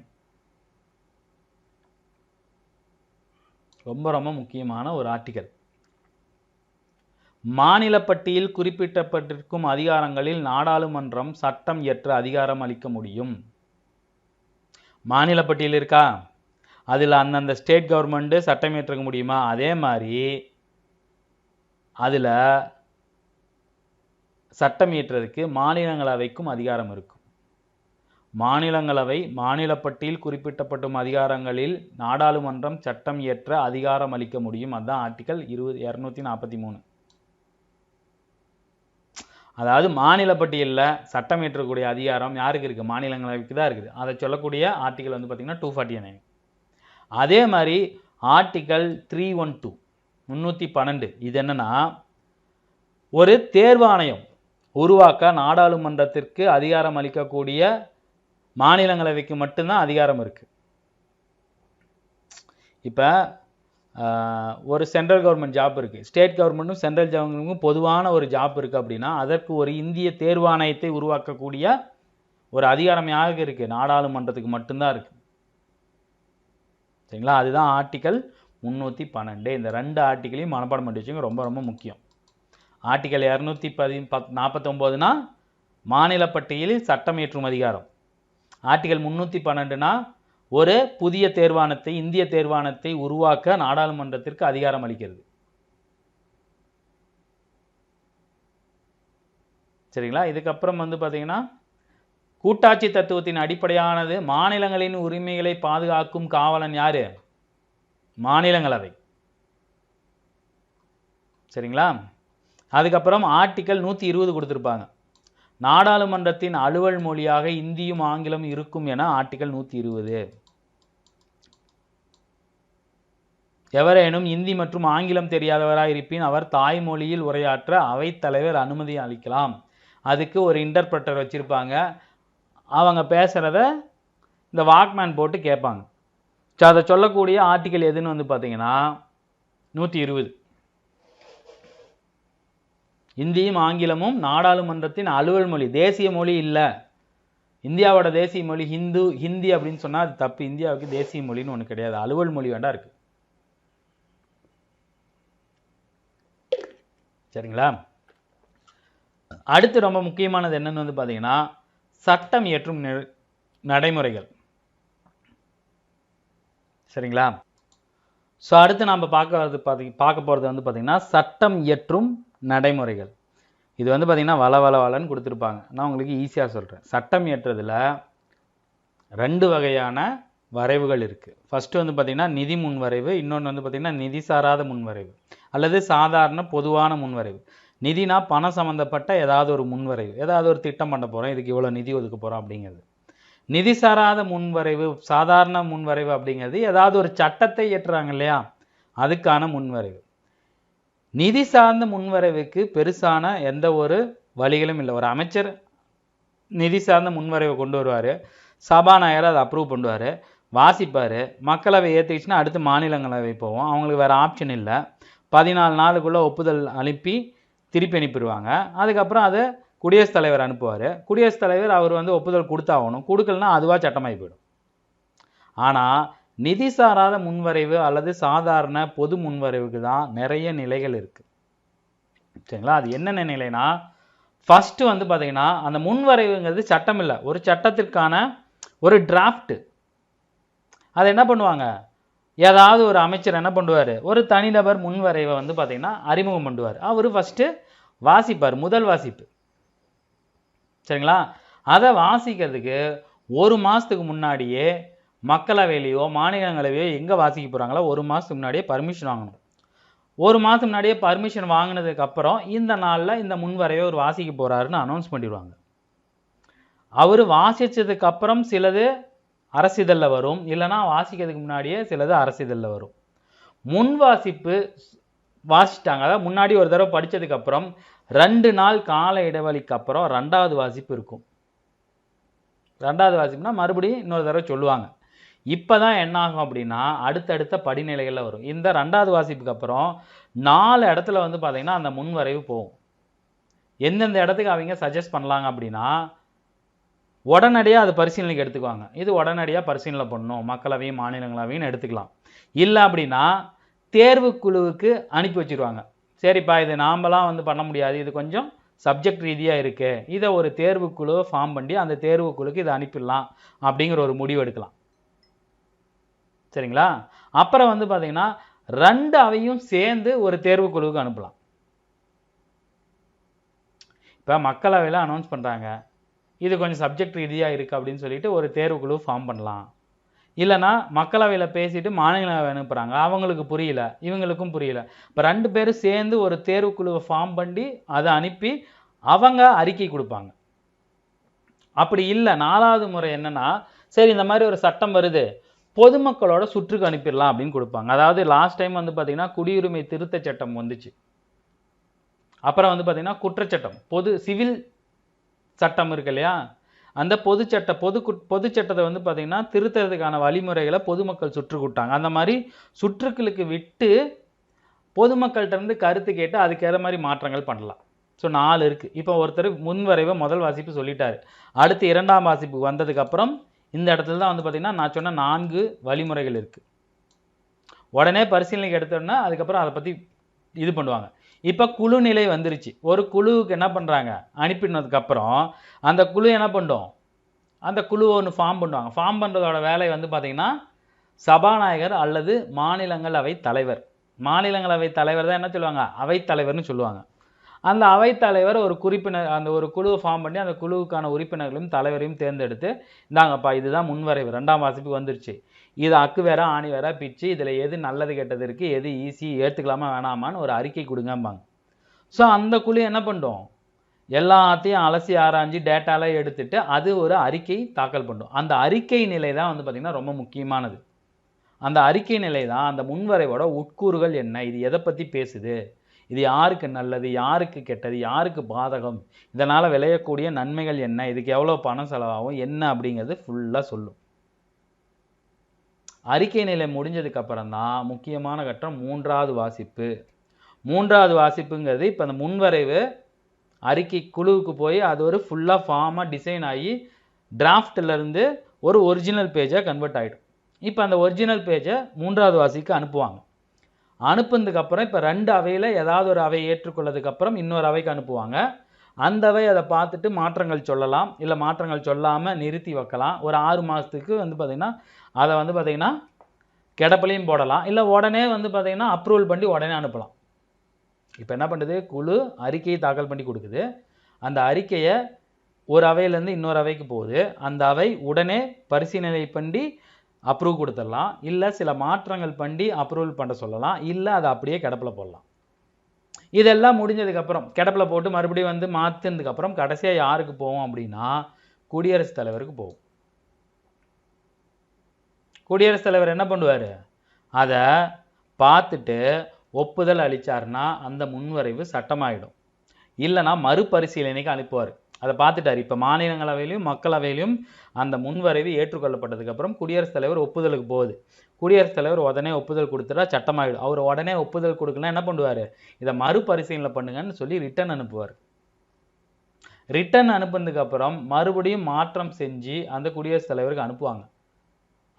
ரொம்ப ரொம்ப முக்கியமான ஒரு ஆர்டிக்கல். மாநில பட்டியலில் குறிப்பிடப்பட்டிருக்கும் அதிகாரங்களில் நாடாளுமன்றம் சட்டம் இயற்ற அதிகாரம் அளிக்க முடியும். மாநில பட்டியல் இருக்கா, அதில் அந்தந்த ஸ்டேட் கவர்மெண்ட்டு சட்டம் இயற்ற முடியுமா? அதே மாதிரி அதில் சட்டம் இயற்றுறதுக்கு மாநிலங்களவைக்கும் அதிகாரம் இருக்கும். மாநிலங்களவை மாநில பட்டியலில் குறிப்பிட்டப்படும் அதிகாரங்களில் நாடாளுமன்றம் சட்டம் இயற்ற அதிகாரம் அளிக்க முடியும். அதுதான் ஆர்டிக்கல் 243. அதாவது மாநில பட்டியலில் சட்டம் இயற்றக்கூடிய அதிகாரம் யாருக்கு இருக்குது? மாநிலங்களவைக்கு தான் இருக்குது. அதை சொல்லக்கூடிய ஆர்டிக்கல் வந்து பார்த்திங்கன்னா 249. அதே மாதிரி ஆர்டிக்கல் 312 312 இது என்னன்னா, ஒரு தேர்வாணையம் உருவாக்க நாடாளுமன்றத்திற்கு அதிகாரம் அளிக்கக்கூடிய மாநிலங்களவைக்கு மட்டும்தான் அதிகாரம் இருக்குது. இப்போ ஒரு சென்ட்ரல் கவர்மெண்ட் ஜாப் இருக்குது, ஸ்டேட் கவர்மெண்ட்டும் சென்ட்ரல் கவர்மெண்ட்டுக்கும் பொதுவான ஒரு ஜாப் இருக்குது அப்படின்னா அதற்கு ஒரு இந்திய தேர்வாணையத்தை உருவாக்கக்கூடிய ஒரு அதிகாரம் யாருக்கு இருக்குது? நாடாளுமன்றத்துக்கு மட்டும்தான் இருக்குது. சரிங்களா? அதுதான் ஆர்டிக்கல் 312. இந்த 2 ஆர்டிக்கலையும் மனப்பாடம் பண்ணி வச்சுங்க, ரொம்ப ரொம்ப முக்கியம். ஆர்டிக்கல் 249னா மாநில பட்டியலில் சட்டம் இயற்றும் அதிகாரம். ஆர்டிக்கல் 312னா ஒரு புதிய தேர்வாணத்தை, இந்திய தேர்வாணத்தை உருவாக்க நாடாளுமன்றத்திற்கு அதிகாரம் அளிக்கிறது. சரிங்களா? இதுக்கப்புறம் வந்து பார்த்தீங்கன்னா கூட்டாட்சி தத்துவத்தின் அடிப்படையானது மாநிலங்களின் உரிமைகளை பாதுகாக்கும் காவலன் யாரு? மாநிலங்களவை. சரிங்களா? அதுக்கப்புறம் ஆர்டிக்கல் 120 கொடுத்துருப்பாங்க. நாடாளுமன்றத்தின் அலுவல் மொழியாக இந்தியும் ஆங்கிலம் இருக்கும் என ஆர்டிக்கல் 120. எவரேனும் இந்தி மற்றும் ஆங்கிலம் தெரியாதவராக இருப்பின் அவர் தாய்மொழியில் உரையாற்ற அவைத்தலைவர் அனுமதி அளிக்கலாம். அதுக்கு ஒரு இன்டர்பிரட்டர் வச்சுருப்பாங்க, அவங்க பேசுகிறத இந்த வாக்மேன் போட்டு கேட்பாங்க. அதை சொல்லக்கூடிய ஆர்டிக்கல் எதுன்னு வந்து பார்த்தீங்கன்னா 120. இந்தியும் ஆங்கிலமும் நாடாளுமன்றத்தின் அலுவல் மொழி, தேசிய மொழி இல்லை. இந்தியாவோட தேசிய மொழி ஹிந்தி அப்படின்னு சொன்னால் அது தப்பு. இந்தியாவுக்கு தேசிய மொழின்னு ஒன்று கிடையாது, அலுவல் மொழி வேண்டாம் இருக்குது. சரிங்களா? அடுத்து ரொம்ப முக்கியமானது என்னன்னு வந்து பார்த்தீங்கன்னா சட்டம் இயற்றும் நடைமுறைகள். சரிங்களா? ஸோ அடுத்து நம்ம பார்க்க போகிறது வந்து பார்த்திங்கன்னா சட்டம் இயற்றும் நடைமுறைகள். இது வந்து பார்த்திங்கன்னா வளன்னு கொடுத்துருப்பாங்க. நான் உங்களுக்கு ஈஸியாக சொல்கிறேன். சட்டம் இயற்றுறதுல 2 வகையான வரைவுகள் இருக்குது. ஃபஸ்ட்டு வந்து பார்த்திங்கன்னா நிதி முன்வரைவு, இன்னொன்று வந்து பார்த்திங்கன்னா நிதி சாராத முன்வரைவு. அல்லது சாதாரண பொதுவான முன்வரைவு. நிதினா பணம் சம்மந்தப்பட்ட ஏதாவது ஒரு முன்வரைவு, ஏதாவது ஒரு திட்டம் பண்ண போகிறோம், இதுக்கு இவ்வளோ நிதி ஒதுக்க போகிறோம் அப்படிங்கிறது. நிதி சாராத முன்வரைவு, சாதாரண முன்வரைவு அப்படிங்கிறது ஏதாவது ஒரு சட்டத்தை இயற்றுறாங்க இல்லையா, அதுக்கான முன்வரைவு. நிதி சார்ந்த முன்வரைவுக்கு பெருசான எந்த ஒரு வழிகளும் இல்லை. ஒரு அமைச்சர் நிதி சார்ந்த முன்வரைவை கொண்டு வருவார், சபாநாயகர் அதை அப்ரூவ் பண்ணுவார், வாசிப்பார், மக்களவை ஏற்றிச்சுன்னா அடுத்து மாநிலங்களவை போவோம், அவங்களுக்கு வேறு ஆப்ஷன் இல்லை. 14 நாளுக்குள்ளே ஒப்புதல் அனுப்பி திருப்பி அனுப்பிடுவாங்க. அதுக்கப்புறம் அதை குடியரசுத் தலைவர் அனுப்புவார். குடியரசுத் தலைவர் அவர் ஒப்புதல் கொடுத்தாகணும், கொடுக்கலனா அதுவாக சட்டமாகி போயிடும். ஆனால் நிதி சாராத முன்வரைவு அல்லது சாதாரண பொது முன்வரைவுக்கு தான் நிறைய நிலைகள் இருக்குது. சரிங்களா? அது என்னென்ன நிலைனா, ஃபஸ்ட்டு பார்த்தீங்கன்னா அந்த முன்வரைவுங்கிறது சட்டம் இல்லை, ஒரு சட்டத்திற்கான ஒரு டிராஃப்ட். அதை என்ன பண்ணுவாங்க, ஏதாவது ஒரு அமைச்சர் என்ன பண்ணுவார், ஒரு தனிநபர் முன்வரைவை பார்த்தீங்கன்னா அறிமுகம் பண்ணுவார். அவர் ஃபஸ்ட்டு வாசிப்பார், முதல் வாசிப்பு. சரிங்களா? அதை வாசிக்கிறதுக்கு ஒரு மாதத்துக்கு முன்னாடியே மக்களவையிலையோ மாநிலங்களவையோ எங்கே வாசிக்க போகிறாங்களோ ஒரு மாதத்துக்கு முன்னாடியே பர்மிஷன் வாங்கணும். ஒரு மாதத்துக்கு முன்னாடியே பர்மிஷன் வாங்கினதுக்கப்புறம் இந்த நாளில் இந்த முன்வரைவை அவர் வாசிக்க போகிறாருன்னு அனௌன்ஸ் பண்ணிடுவாங்க. அவர் வாசித்ததுக்கப்புறம் சிலது அரசிதழில் வரும், இல்லைனா வாசிக்கிறதுக்கு முன்னாடியே சிலது அரசிதழில் வரும். முன் வாசிப்பு வாசிட்டாங்க, அதாவது முன்னாடி ஒரு தடவை படித்ததுக்கப்புறம் 2 நாள் கால இடைவெளிக்கு அப்புறம் 2வது வாசிப்பு இருக்கும். 2வது வாசிப்புனா மறுபடியும் இன்னொரு தடவை சொல்லுவாங்க. இப்போ தான் என்ன ஆகும் அப்படின்னா அடுத்தடுத்த படிநிலைகளில் வரும். இந்த 2வது வாசிப்புக்கு அப்புறம் 4 இடத்துல பார்த்தீங்கன்னா அந்த முன்வரைவு போகும். எந்தெந்த இடத்துக்கு அவங்க சஜஸ்ட் பண்ணலாங்க அப்படின்னா, உடனடியாக அது பரிசீலனைக்கு எடுத்துக்குவாங்க. இது உடனடியாக பரிசீலனை பண்ணணும், மக்களவையும் மாநிலங்களவையும் எடுத்துக்கலாம். இல்லை அப்படின்னா தேர்வுக்குழுவுக்கு அனுப்பி வச்சுருவாங்க. சரிப்பா, இது நாமெல்லாம் பண்ண முடியாது, இது கொஞ்சம் சப்ஜெக்ட் ரீதியாக இருக்குது, இதை ஒரு தேர்வுக்குழுவை ஃபார்ம் பண்ணி அந்த தேர்வுக்குழுக்கு இதை அனுப்பிடலாம் அப்படிங்கிற ஒரு முடிவு எடுக்கலாம். சரிங்களா? அப்புறம் பார்த்தீங்கன்னா 2 அவையும் சேர்ந்து ஒரு தேர்வுக்குழுவுக்கு அனுப்பலாம். இப்போ மக்களவையில் அனௌன்ஸ் பண்ணுறாங்க, இது கொஞ்சம் சப்ஜெக்ட் ரீதியாக இருக்குது அப்படின்னு சொல்லிட்டு ஒரு தேர்வுக்குழு ஃபார்ம் பண்ணலாம். இல்லைனா மக்களவையில் பேசிட்டு மாநிலங்களவை அனுப்புகிறாங்க, அவங்களுக்கு புரியல, இவங்களுக்கும் புரியல, இப்போ 2 பேரும் சேர்ந்து ஒரு தேர்வுக்குழுவை ஃபார்ம் பண்ணி அதை அனுப்பி அவங்க அறிக்கை கொடுப்பாங்க. அப்படி இல்லை 4வது முறை என்னன்னா, சரி இந்த மாதிரி ஒரு சட்டம் வருது, பொதுமக்களோட சுற்றுக்கு அனுப்பிடலாம் அப்படின்னு கொடுப்பாங்க. அதாவது லாஸ்ட் டைம் பார்த்தீங்கன்னா குடியுரிமை திருத்த சட்டம் வந்துச்சு. அப்புறம் பார்த்தீங்கன்னா குற்றச்சட்டம், பொது சிவில் சட்டம் இருக்கு இல்லையா, அந்த பொது சட்டத்தை பார்த்தீங்கன்னா திருத்துறதுக்கான வழிமுறைகளை பொதுமக்கள் சுற்றுக்கு விட்டாங்க. அந்த மாதிரி சுற்றுக்களுக்கு விட்டு பொதுமக்கள்கிட்ட இருந்து கருத்து கேட்டு அதுக்கேற மாதிரி மாற்றங்கள் பண்ணலாம். ஸோ 4 இருக்குது. இப்போ ஒருத்தர் முன்வரைவை முதல் வாசிப்பு சொல்லிட்டாரு, அடுத்து 2ஆம் வாசிப்பு வந்ததுக்கப்புறம் இந்த இடத்துல தான் பார்த்தீங்கன்னா நான் சொன்ன 4 வழிமுறைகள் இருக்குது. உடனே பரிசீலனைக்கு எடுத்தோன்னா அதுக்கப்புறம் அதை பற்றி இது பண்ணுவாங்க. இப்போ குழு நிலை வந்துருச்சு. ஒரு குழுவுக்கு என்ன பண்ணுறாங்க, அனுப்பினதுக்கப்புறம் அந்த குழு என்ன பண்ணும், அந்த குழுவை ஒன்று ஃபார்ம் பண்ணுவாங்க. ஃபார்ம் பண்ணுறதோட வேலை பார்த்தீங்கன்னா சபாநாயகர் அல்லது மாநிலங்களவை தலைவர். மாநிலங்களவை தலைவர் தான் என்ன சொல்லுவாங்க, அவைத்தலைவர்னு சொல்லுவாங்க. அந்த அவைத்தலைவர் ஒரு அந்த ஒரு குழுவை ஃபார்ம் பண்ணி அந்த குழுவுக்கான உறுப்பினர்களையும் தலைவரையும் தேர்ந்தெடுத்து, இந்தாங்கப்பா இதுதான் முன்வரைவு 2ஆம் வாசிப்பு வந்துருச்சு, இது அக்கு வேற ஆணி வேற பிச்சு இதில் எது நல்லது கெட்டது இருக்குது, எது ஈஸி ஏற்றுக்கலாமா வேணாமான்னு ஒரு அறிக்கை கொடுங்கம்பாங்க. ஸோ அந்த குழு என்ன பண்ணும், எல்லாத்தையும் அலசி ஆராய்ஞ்சு டேட்டாலாம் எடுத்துட்டு அது ஒரு அறிக்கை தாக்கல் பண்ணும். அந்த அறிக்கை நிலை தான் பார்த்திங்கன்னா ரொம்ப முக்கியமானது. அந்த அறிக்கை நிலை தான் அந்த முன்வரைவோட உட்கூறுகள் என்ன, இது எதை பற்றி பேசுது, இது யாருக்கு நல்லது, யாருக்கு கெட்டது, யாருக்கு பாதகம், இதனால் விளையக்கூடிய நன்மைகள் என்ன, இதுக்கு எவ்வளோ பணம் செலவாகும் என்ன அப்படிங்கிறது ஃபுல்லாக சொல்லும். அறிக்கை நிலை முடிஞ்சதுக்கப்புறம் தான் முக்கியமான கட்டம் 3வது வாசிப்பு. 3வது வாசிப்புங்கிறது இப்போ அந்த முன்வரைவு அறிக்கை குழுவுக்கு போய் அது ஒரு ஃபுல்லாக ஃபார்மாக டிசைன் ஆகி டிராஃப்டிலேருந்து ஒரு ஒரிஜினல் பேஜாக கன்வெர்ட் ஆகிடும். இப்போ அந்த ஒரிஜினல் பேஜை 3வது வாசிக்கு அனுப்புவாங்க. அனுப்புனதுக்கப்புறம் இப்போ 2 அவையில் ஏதாவது ஒரு அவை ஏற்றுக்கொள்ளதுக்கப்புறம் இன்னொரு அவைக்கு அனுப்புவாங்க. அந்த அவை அதை பார்த்துட்டு மாற்றங்கள் சொல்லலாம், இல்லை மாற்றங்கள் சொல்லாமல் நிறுத்தி வைக்கலாம். ஒரு 6 மாதத்துக்கு பார்த்திங்கன்னா அதை பார்த்திங்கன்னா கிடப்பிலையும் போடலாம், இல்லை உடனே பார்த்திங்கன்னா அப்ரூவல் பண்ணி உடனே அனுப்பலாம். இப்போ என்ன பண்ணுது, குழு அறிக்கையை தாக்கல் பண்ணி கொடுக்குது, அந்த அறிக்கையை ஒரு அவையிலேருந்து இன்னொரு அவைக்கு போகுது, அந்த அவை உடனே பரிசீலனை பண்ணி அப்ரூவ் கொடுத்துடலாம், இல்லை சில மாற்றங்கள் பண்ணி அப்ரூவல் பண்ண சொல்லலாம், இல்லை அதை அப்படியே கிடப்பில் போடலாம். இதெல்லாம் முடிஞ்சதுக்கப்புறம் கிடப்பில் போட்டு மறுபடியும் வந்து மாற்றினதுக்கப்புறம் கடைசியாக யாருக்கு போவோம் அப்படின்னா குடியரசுத் தலைவருக்கு போகும். குடியரசுத் தலைவர் என்ன பண்ணுவார், அதை பார்த்துட்டு ஒப்புதல் அளித்தார்னா அந்த முன்வரைவு சட்டமாயிடும். இல்லைனா மறுபரிசீலனைக்கு அனுப்புவார். அதை பார்த்துட்டார். இப்போ மாநிலங்களவையிலும் மக்களவையிலும் அந்த முன்வரைவு ஏற்றுக்கொள்ளப்பட்டதுக்கப்புறம் குடியரசுத் தலைவர் ஒப்புதலுக்கு போகுது. குடியரசுத் தலைவர் உடனே ஒப்புதல் கொடுத்துட்டா சட்டமாகிடும். அவர் உடனே ஒப்புதல் கொடுக்கலாம் என்ன பண்ணுவார், இதை மறுபரிசீலனை பண்ணுங்கன்னு சொல்லி ரிட்டன் அனுப்புவார். ரிட்டன் அனுப்புனதுக்கப்புறம் மறுபடியும் மாற்றம் செஞ்சு அந்த குடியரசுத் தலைவருக்கு அனுப்புவாங்க.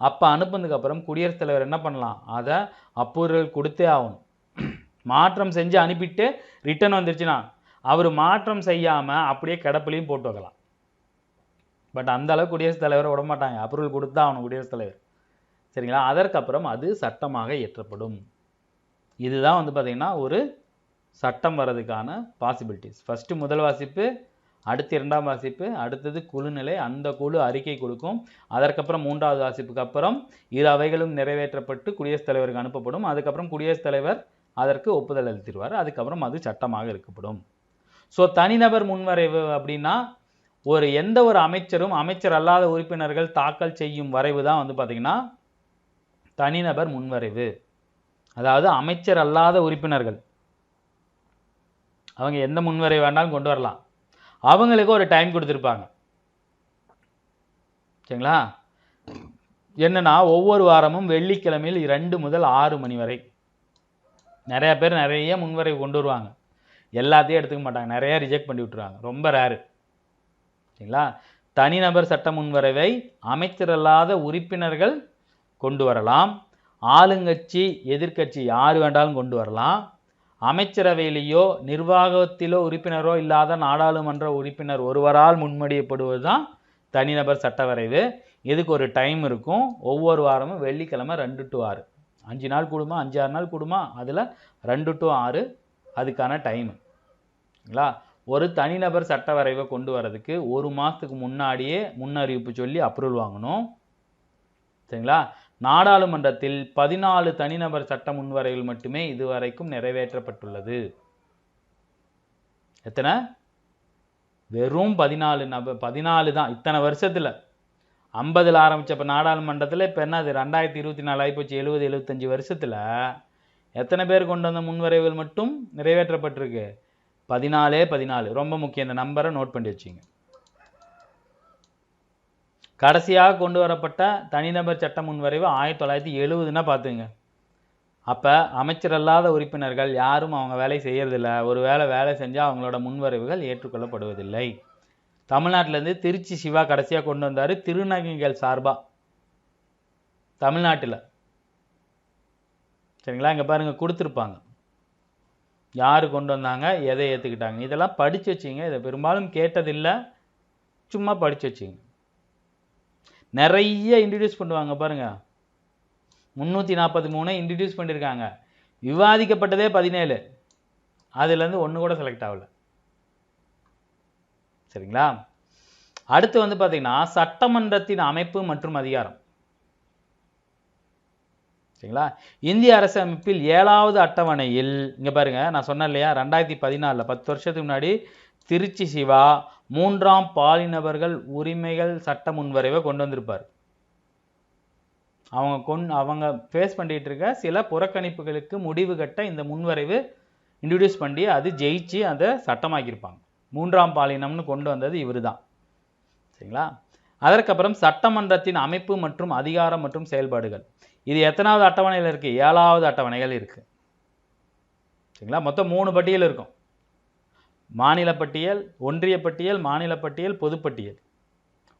அப்போ அனுப்புனதுக்கப்புறம் குடியரசுத் தலைவர் என்ன பண்ணலாம், அதை அப்ரூவல் கொடுத்தே ஆகணும். மாற்றம் செஞ்சு அனுப்பிட்டு ரிட்டன் வந்துருச்சுன்னா அவர் மாற்றம் செய்யாமல் அப்படியே கிடப்பிலையும் போட்டு வைக்கலாம். பட் அந்த அளவுக்கு குடியரசுத் தலைவரை விட மாட்டாங்க, அப்ரூவல் கொடுத்தா ஆகணும் குடியரசுத் தலைவர். சரிங்களா? அதற்கப்புறம் அது சட்டமாக இயற்றப்படும். இதுதான் வந்து பார்த்திங்கன்னா ஒரு சட்டம் வர்றதுக்கான பாசிபிலிட்டிஸ். ஃபஸ்ட்டு முதல் வாசிப்பு, அடுத்து இரண்டாம் வாசிப்பு, அடுத்தது குழுநிலை, அந்த குழு அறிக்கை கொடுக்கும். அதற்கப்புறம் மூன்றாவது வாசிப்புக்கு அப்புறம் இரு அவைகளும் நிறைவேற்றப்பட்டு குடியரசுத் தலைவருக்கு அனுப்பப்படும். அதுக்கப்புறம் குடியரசுத் தலைவர் அதற்கு ஒப்புதல் அளித்திருவார். அதுக்கப்புறம் அது சட்டமாக இருக்கப்படும். ஸோ தனிநபர் முன்வரைவு அப்படின்னா எந்த ஒரு அமைச்சரும் அமைச்சர் அல்லாத உறுப்பினர்கள் தாக்கல் செய்யும் வரைவு தான் வந்து பார்த்திங்கன்னா தனிநபர் முன்வரைவு. அதாவது அமைச்சர் அல்லாத உறுப்பினர்கள் அவங்க எந்த முன்வரைவு வேணாலும் கொண்டு வரலாம். அவங்களுக்கு ஒரு டைம் கொடுத்துருப்பாங்க. சரிங்களா? என்னன்னா ஒவ்வொரு வாரமும் வெள்ளிக்கிழமையில் 2 முதல் 6 மணி வரை நிறைய பேர் நிறைய முன்வரைவு கொண்டு வருவாங்க. எல்லாத்தையும் எடுத்துக்க மாட்டாங்க, நிறைய ரிஜெக்ட் பண்ணி விட்டுருவாங்க, ரொம்ப ரேரு. சரிங்களா? தனிநபர் சட்ட முன்வரைவை அமைச்சர் அல்லாத உறுப்பினர்கள் கொண்டு வரலாம். ஆளுங்கட்சி எதிர்கட்சி யார் வேண்டாலும் கொண்டு வரலாம். அமைச்சரவையிலேயோ நிர்வாகத்திலோ உறுப்பினரோ இல்லாத நாடாளுமன்ற உறுப்பினர் ஒருவரால் முன்மொழியப்படுவது தான் தனிநபர் சட்ட வரைவு. இதுக்கு ஒரு டைம் இருக்கும். ஒவ்வொரு வாரமும் வெள்ளிக்கிழமை 2 to 6, 5 நாள் கூடுமா 5-6 நாள் கூடுமா, அதில் 2 to 6 அதுக்கான டைமு. சரிங்களா? ஒரு தனிநபர் சட்ட வரைவை கொண்டு வரதுக்கு 1 மாதத்துக்கு முன்னாடியே முன்னறிவிப்பு சொல்லி அப்ரூவல் வாங்கணும். சரிங்களா? நாடாளுமன்றத்தில் 14 தனிநபர் சட்ட முன்வரைவில் மட்டுமே இதுவரைக்கும் நிறைவேற்றப்பட்டுள்ளது. எத்தனை? வெறும் 14 தான். இத்தனை வருஷத்தில் 50 ஆரம்பிச்சப்ப நாடாளுமன்றத்தில் இப்போ என்ன, அது 2024 ஆகிப்போச்சு. 70-75 வருஷத்தில் எத்தனை பேர் கொண்டு வந்த முன்வரைவுகள் மட்டும் நிறைவேற்றப்பட்டிருக்கு? 14. ரொம்ப முக்கியம், இந்த நம்பரை நோட் பண்ணி வச்சிங்க. கடைசியாக கொண்டு வரப்பட்ட தனிநபர் சட்ட முன்வரைவு 1970ன்னா பார்த்துங்க. அப்போ அமைச்சர் அல்லாத உறுப்பினர்கள் யாரும் அவங்க வேலை செய்யறதில்ல. ஒரு வேலை செஞ்சால் அவங்களோட முன்வரைவுகள் ஏற்றுக்கொள்ளப்படுவதில்லை. தமிழ்நாட்டிலேருந்து திருச்சி சிவா கடைசியாக கொண்டு வந்தார், திருநங்கைகள் சார்பாக தமிழ்நாட்டில். சரிங்களா? இங்கே பாருங்கள் கொடுத்துருப்பாங்க யார் கொண்டு வந்தாங்க, எதை ஏற்றுக்கிட்டாங்க. இதெல்லாம் படித்து வச்சிங்க. இதை பெரும்பாலும் கேட்டதில்லை, சும்மா படித்து வச்சிங்க. நிறைய இன்ட்ரடியூஸ் பண்ணுவாங்க பாருங்கள். 343 இன்ட்ரடியூஸ் பண்ணியிருக்காங்க. விவாதிக்கப்பட்டதே 17, அதுலேருந்து ஒன்று கூட செலக்ட் ஆகலை. சரிங்களா? அடுத்து வந்து பார்த்தீங்கன்னா சட்டமன்றத்தின் அமைப்பு மற்றும் அதிகாரம். சரிங்களா? இந்திய அரசமைப்பில் 7வது அட்டவணையில் இங்கே பாருங்கள், நான் சொன்னேன் இல்லையா 2014 10 வருஷத்துக்கு முன்னாடி திருச்சி சிவா 3ஆம் பாலினவர்கள் உரிமைகள் சட்ட முன்வரைவை கொண்டு வந்திருப்பார். அவங்க ஃபேஸ் பண்ணிட்டு இருக்க சில புறக்கணிப்புகளுக்கு முடிவு கட்ட இந்த முன்வரைவு இன்ட்ரடியூஸ் பண்ணி அது ஜெயிச்சு அதை சட்டமாக்கியிருப்பாங்க. 3ஆம் பாலினம்னு கொண்டு வந்தது இவர் தான். சரிங்களா? அதற்கப்புறம் சட்டமன்றத்தின் அமைப்பு மற்றும் அதிகாரம் மற்றும் செயல்பாடுகள். இது எத்தனாவது அட்டவணையில் இருக்குது? 7வது அட்டவணைகள் இருக்குது. சரிங்களா? மொத்தம் 3 பட்டியல் இருக்கும். மாநில பட்டியல், ஒன்றிய பட்டியல், மாநில பட்டியல், பொதுப்பட்டியல்.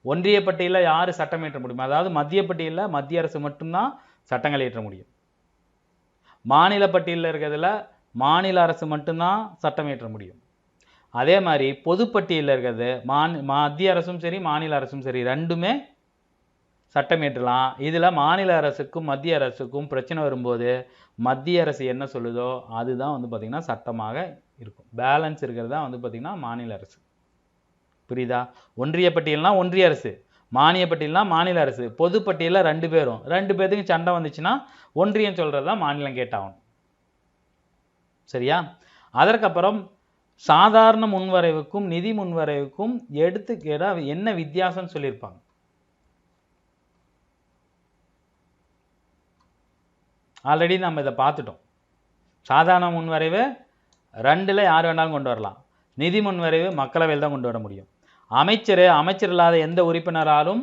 ஒன்றிய பட்டியலில் யார் சட்டம் இயற்ற முடியும்? அதாவது மத்திய பட்டியலில் மத்திய அரசு மட்டும்தான் சட்டங்கள் இயற்ற முடியும். மாநில பட்டியலில் இருக்கிறதுல மாநில அரசு மட்டும்தான் சட்டம் இயற்ற முடியும். அதே மாதிரி பொதுப்பட்டியலில் இருக்கிறது மத்திய அரசும் சரி மாநில அரசும் சரி ரெண்டுமே சட்டம் இயற்றலாம். இதில் மாநில அரசுக்கும் மத்திய அரசுக்கும் பிரச்சனை வரும்போது மத்திய அரசு என்ன சொல்லுதோ அதுதான் வந்து பார்த்திங்கன்னா சட்டமாக இருக்கும். பேலன்ஸ் இருக்கிறது தான் வந்து பார்த்திங்கன்னா மாநில அரசு. புரியுதா? ஒன்றிய பட்டியல்னா ஒன்றிய அரசு, மானிய பட்டியல்னா மாநில அரசு, பொதுப்பட்டியலில் 2 பேர்த்துக்கும் சண்டை வந்துச்சுன்னா ஒன்றியம் சொல்கிறது தான் மாநிலம் கேட்டாகணும். சரியா? அதற்கப்புறம் சாதாரண முன்வரைவுக்கும் நிதி முன்வரைவுக்கும் என்ன வித்தியாசம்னு சொல்லியிருப்பாங்க. ஆல்ரெடி நம்ம இதை பார்த்துட்டோம். சாதாரண முன்வரைவு 2ல் யார் வேணாலும் கொண்டு வரலாம். நிதி முன்வரைவு மக்களவையில் தான் கொண்டு வர முடியும். அமைச்சர் இல்லாத எந்த உறுப்பினராலும்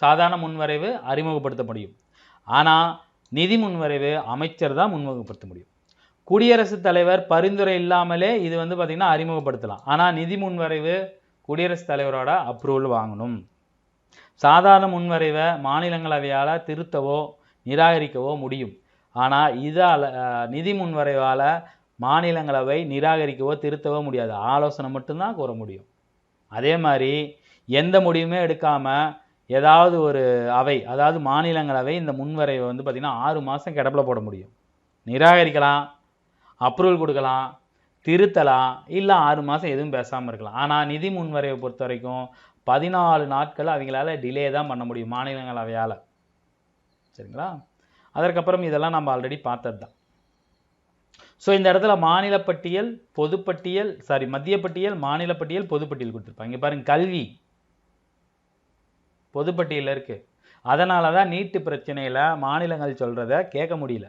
சாதாரண முன்வரைவு அறிமுகப்படுத்த முடியும். ஆனால் நிதி முன்வரைவு அமைச்சர் தான் முன்முகப்படுத்த முடியும். குடியரசுத் தலைவர் பரிந்துரை இல்லாமலே இது பார்த்திங்கன்னா அறிமுகப்படுத்தலாம். ஆனால் நிதி முன்வரைவு குடியரசுத் தலைவரோட அப்ரூவல் வாங்கணும். சாதாரண முன்வரைவை மாநிலங்களவையால் திருத்தவோ நிராகரிக்கவோ முடியும். ஆனால் இதால் நிதி முன்வரைவால் மாநிலங்களவை நிராகரிக்கவோ திருத்தவோ முடியாது. ஆலோசனை மட்டும்தான் கோர முடியும். அதே மாதிரி எந்த முடிவுமே எடுக்காமல் ஏதாவது ஒரு அவை, அதாவது மாநிலங்களவை இந்த முன்வரைவை பார்த்திங்கன்னா 6 மாதம் கிடப்பில் போட முடியும். நிராகரிக்கலாம், அப்ரூவல் கொடுக்கலாம், திருத்தலாம், இல்லை 6 மாதம் எதுவும் பேசாமல் இருக்கலாம். ஆனால் நிதி முன்வரைவை பொறுத்த வரைக்கும் 14 நாட்கள் அவங்களால டிலே தான் பண்ண முடியும் மாநிலங்களவையால். சரிங்களா? அதற்கப்புறம் இதெல்லாம் நம்ம ஆல்ரெடி பார்த்தது தான். ஸோ இந்த இடத்துல மாநில பட்டியல், பொதுப்பட்டியல், மத்திய பட்டியல், மாநில பட்டியல், பொதுப்பட்டியல் கொடுத்துருப்பாங்க. இங்கே பாருங்கள், கல்வி பொதுப்பட்டியலில் இருக்குது. அதனால தான் நீட்டு பிரச்சனையில் மாநிலங்கள் சொல்கிறத கேட்க முடியல.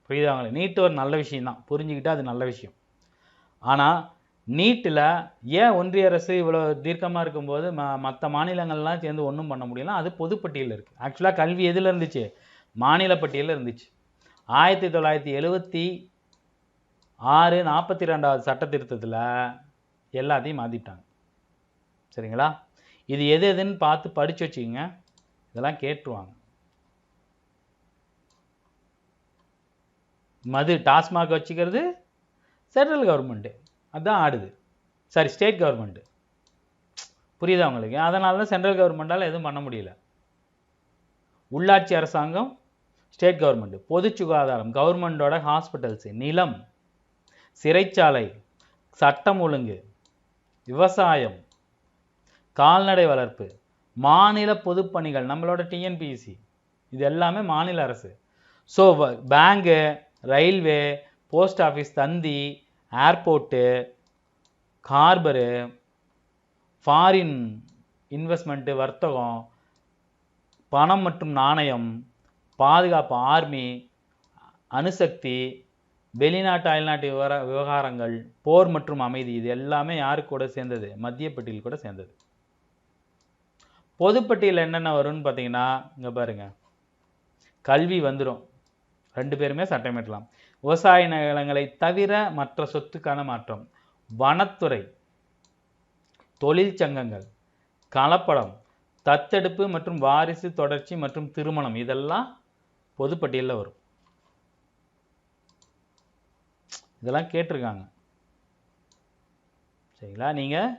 புரியுதா அவங்களுக்கு? நீட்டு ஒரு நல்ல விஷயம்தான், புரிஞ்சுக்கிட்டால் அது நல்ல விஷயம். ஆனால் நீட்டில் ஏன் ஒன்றிய அரசு இவ்வளோ தீர்க்கமாக இருக்கும்போது மற்ற மாநிலங்கள்லாம் சேர்ந்து ஒன்றும் பண்ண முடியல? அது பொதுப்பட்டியலில் இருக்குது. ஆக்சுவலாக கல்வி எதில் இருந்துச்சு? மாநில பட்டியலில் இருந்துச்சு. 1976 42வது சட்ட திருத்தத்தில் எல்லாத்தையும் மாற்றிட்டாங்க. சரிங்களா? இது எதுன்னு பார்த்து படித்து வச்சுக்கோங்க. இதெல்லாம் கேட்டுருவாங்க. டாஸ்மாக் வச்சுக்கிறது சென்ட்ரல் கவர்மெண்ட்டு, அதுதான் ஆடுது. State government. புரியுதா உங்களுக்கு? அதனால தான் சென்ட்ரல் கவர்மெண்ட்டால் எதுவும் பண்ண முடியல. உள்ளாட்சி அரசாங்கம் ஸ்டேட் கவர்மெண்ட், பொது சுகாதாரம் கவர்மெண்டோட ஹாஸ்பிட்டல்ஸு, நிலம், சிறைச்சாலை, சட்டம் ஒழுங்கு, விவசாயம், கால்நடை வளர்ப்பு, மாநில பொதுப்பணிகள், நம்மளோட டிஎன்பிஎஸ்சி, இது எல்லாமே மாநில அரசு. So bank, railway, post office, தந்தி, ஏர்போர்ட்டு, ஹார்பரு, ஃபாரின் இன்வெஸ்ட்மெண்ட்டு, வர்த்தகம், பணம் மற்றும் நாணயம், பாதுகாப்பு, ஆர்மி, அணுசக்தி, வெளிநாட்டு அயல்நாட்டு விவகாரங்கள், போர் மற்றும் அமைதி, இது எல்லாமே யாருக்கு கூட சேர்ந்தது? மத்திய பட்டியல் கூட சேர்ந்தது. பொதுப்பட்டியல் என்னென்ன வரும்னு பார்த்தீங்கன்னா, இங்கே பாருங்கள், கல்வி வந்துடும், 2 பேருமே சட்டம் இயற்றலாம். விவசாய நிலங்களை தவிர மற்ற சொத்துக்கான மாற்றம், வனத்துறை, தொழிற்சங்கங்கள், கலப்படம், தத்தெடுப்பு மற்றும் வாரிசு தொடர்ச்சி மற்றும் திருமணம், இதெல்லாம் பொதுப்பட்டியலில் வரும். இதெல்லாம் கேட்டிருக்காங்க. சரிங்களா? நீங்கள்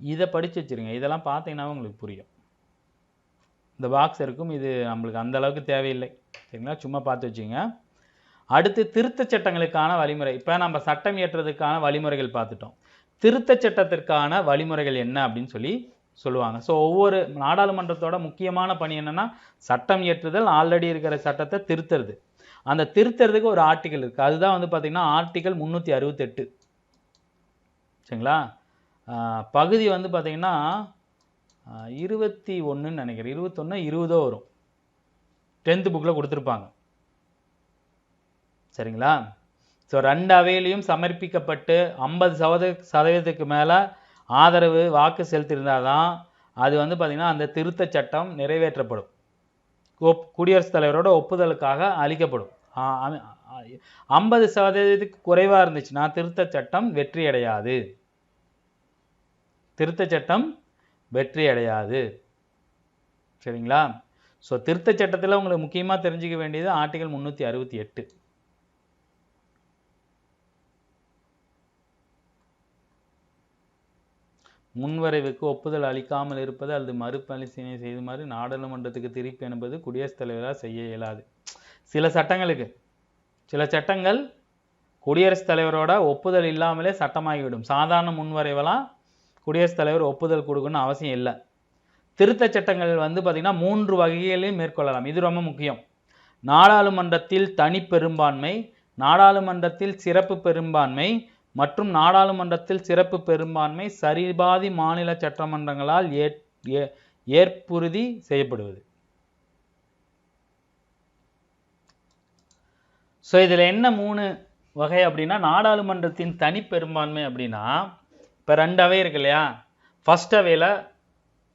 இதை படித்து வச்சுருங்க. இதெல்லாம் பார்த்தீங்கன்னா உங்களுக்கு புரியும். இந்த பாக்ஸ் இருக்கும், இது நம்மளுக்கு அந்த அளவுக்கு தேவையில்லை. சரிங்களா? சும்மா பார்த்து வச்சுங்க. அடுத்து திருத்த சட்டங்களுக்கான வழிமுறை. இப்போ நம்ம சட்டம் இயற்றுறதுக்கான வழிமுறைகள் பார்த்துட்டோம். திருத்த சட்டத்திற்கான வழிமுறைகள் என்ன அப்படின்னு சொல்லுவாங்க. ஸோ ஒவ்வொரு நாடாளுமன்றத்தோட முக்கியமான பணி என்னென்னா சட்டம் இயற்றுதல், ஆல்ரெடி இருக்கிற சட்டத்தை திருத்துறது. அந்த திருத்துறதுக்கு ஒரு ஆர்டிக்கல் இருக்குது. அதுதான் பார்த்திங்கன்னா ஆர்டிக்கல் 368. சரிங்களா? பகுதி பார்த்திங்கன்னா 21ன்னு நினைக்கிறேன், 21 20 வரும். 10th புக்கில் கொடுத்துருப்பாங்க. சரிங்களா? ஸோ 2 அவையிலையும் சமர்ப்பிக்கப்பட்டு 50% மேலே ஆதரவு வாக்கு செலுத்தியிருந்தால் தான் அது பார்த்திங்கன்னா அந்த திருத்த சட்டம் நிறைவேற்றப்படும், குடியரசுத் தலைவரோட ஒப்புதலுக்காக அளிக்கப்படும். 50% குறைவாக இருந்துச்சுன்னா திருத்த சட்டம் வெற்றி அடையாது. திருத்த சட்டம் வெற்றி அடையாது. சரிங்களா? ஸோ திருத்த சட்டத்தில் உங்களுக்கு முக்கியமாக தெரிஞ்சுக்க வேண்டியது ஆர்டிகல் 368. முன்வரைவுக்கு ஒப்புதல் அளிக்காமல் இருப்பது அல்லது மறுபரிசீலனை செய்யுமாறு நாடாளுமன்றத்துக்கு திருப்பி அனுப்புவது குடியரசுத் தலைவரால் செய்ய இயலாது. சில சட்டங்கள் குடியரசுத் தலைவரோட ஒப்புதல் இல்லாமலே சட்டமாகிவிடும். சாதாரண முன்வரைவெல்லாம் குடியரசுத் தலைவர் ஒப்புதல் கொடுக்கணும்னு அவசியம் இல்லை. திருத்த சட்டங்கள் பார்த்திங்கன்னா 3 வகைகளையும் மேற்கொள்ளலாம். இது ரொம்ப முக்கியம். நாடாளுமன்றத்தில் தனி பெரும்பான்மை, நாடாளுமன்றத்தில் சிறப்பு பெரும்பான்மை மற்றும் நாடாளுமன்றத்தில் சிறப்பு பெரும்பான்மை சரிபாதி மாநில சட்டமன்றங்களால் ஏற்புறுதி செய்யப்படுவது. ஸோ இதில் என்ன 3 வகை அப்படின்னா, நாடாளுமன்றத்தின் தனி பெரும்பான்மை அப்படின்னா, இப்போ 2 அவை இருக்கு இல்லையா, ஃபர்ஸ்ட் அவையில்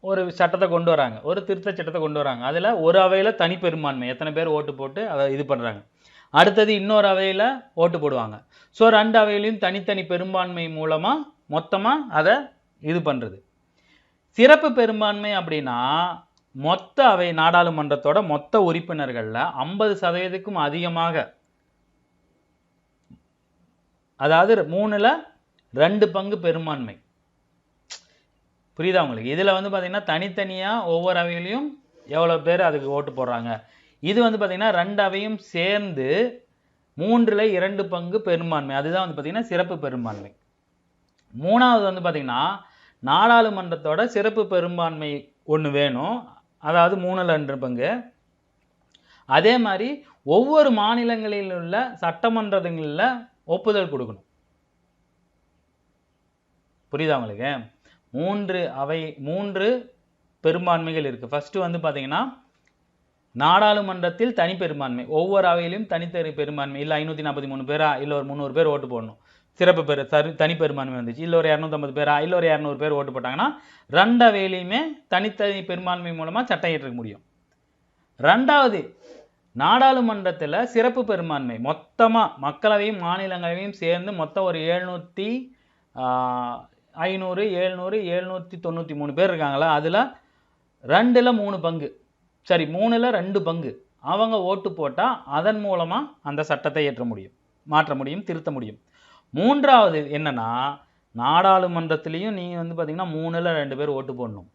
ஒரு சட்டத்தை கொண்டு வராங்க, ஒரு திருத்த சட்டத்தை கொண்டு வராங்க. அதில் ஒரு அவையில் தனி பெரும்பான்மை எத்தனை பேர் ஓட்டு போட்டு அதை இது பண்ணுறாங்க. அடுத்தது இன்னொரு அவையில் ஓட்டு போடுவாங்க. ஸோ 2 அவையிலையும் தனித்தனி பெரும்பான்மை மூலமாக மொத்தமாக அதை இது பண்ணுறது. சிறப்பு பெரும்பான்மை அப்படின்னா மொத்த அவை நாடாளுமன்றத்தோட மொத்த உறுப்பினர்களில் 50% அதிகமாக, அதாவது 3ல் 2 பங்கு பெரும்பான்மை. புரியுதா உங்களுக்கு? இதில் வந்து பார்த்தீங்கன்னா தனித்தனியாக ஒவ்வொரு அவையிலையும் எவ்வளோ பேர் அதுக்கு ஓட்டு போடுறாங்க. இது வந்து பார்த்தீங்கன்னா 2 அவையும் சேர்ந்து 3ல் 2 பங்கு பெரும்பான்மை, அதுதான் வந்து பார்த்தீங்கன்னா சிறப்பு பெரும்பான்மை. 3வது வந்து பார்த்தீங்கன்னா நாடாளுமன்றத்தோட சிறப்பு பெரும்பான்மை ஒன்று வேணும், அதாவது 3ல் 2 பங்கு. அதே மாதிரி ஒவ்வொரு மாநிலங்களில் உள்ள சட்டமன்றங்களில் ஒப்புதல் கொடுக்கணும். புரியுதா உங்களுக்கு? 3 பெரும்பான்மைகள் இருக்குது. ஃபர்ஸ்ட் வந்து பார்த்தீங்கன்னா நாடாளுமன்றத்தில் தனி பெரும்பான்மை, ஒவ்வொரு அவையிலும் தனித்தனி பெரும்பான்மை, இல்லை 543 பேரா, இல்லை ஒரு 300 பேர் ஓட்டு போடணும், சிறப்பு தனி பெரும்பான்மை வந்துச்சு, இல்லை ஒரு 250 பேரா, இல்லை ஒரு 200 பேர் ஓட்டு போட்டாங்கன்னா 2 அவையிலையுமே தனித்தனி பெரும்பான்மை மூலமாக சட்டம் இயற்ற முடியும். 2வது நாடாளுமன்றத்தில் சிறப்பு பெரும்பான்மை, மொத்தமாக மக்களவையும் மாநிலங்களவையும் சேர்ந்து மொத்தம் ஒரு 793 பேர் இருக்காங்களா, அதில் 2ல் 3 பங்கு, சரி 3ல் 2 பங்கு அவங்க ஓட்டு போட்டால் அதன் மூலமாக அந்த சட்டத்தை ஏற்ற முடியும், மாற்ற முடியும், திருத்த முடியும். 3வது என்னன்னா, நாடாளுமன்றத்திலையும் நீங்கள் வந்து பார்த்தீங்கன்னா 3ல் 2 பேர் ஓட்டு போடணும்.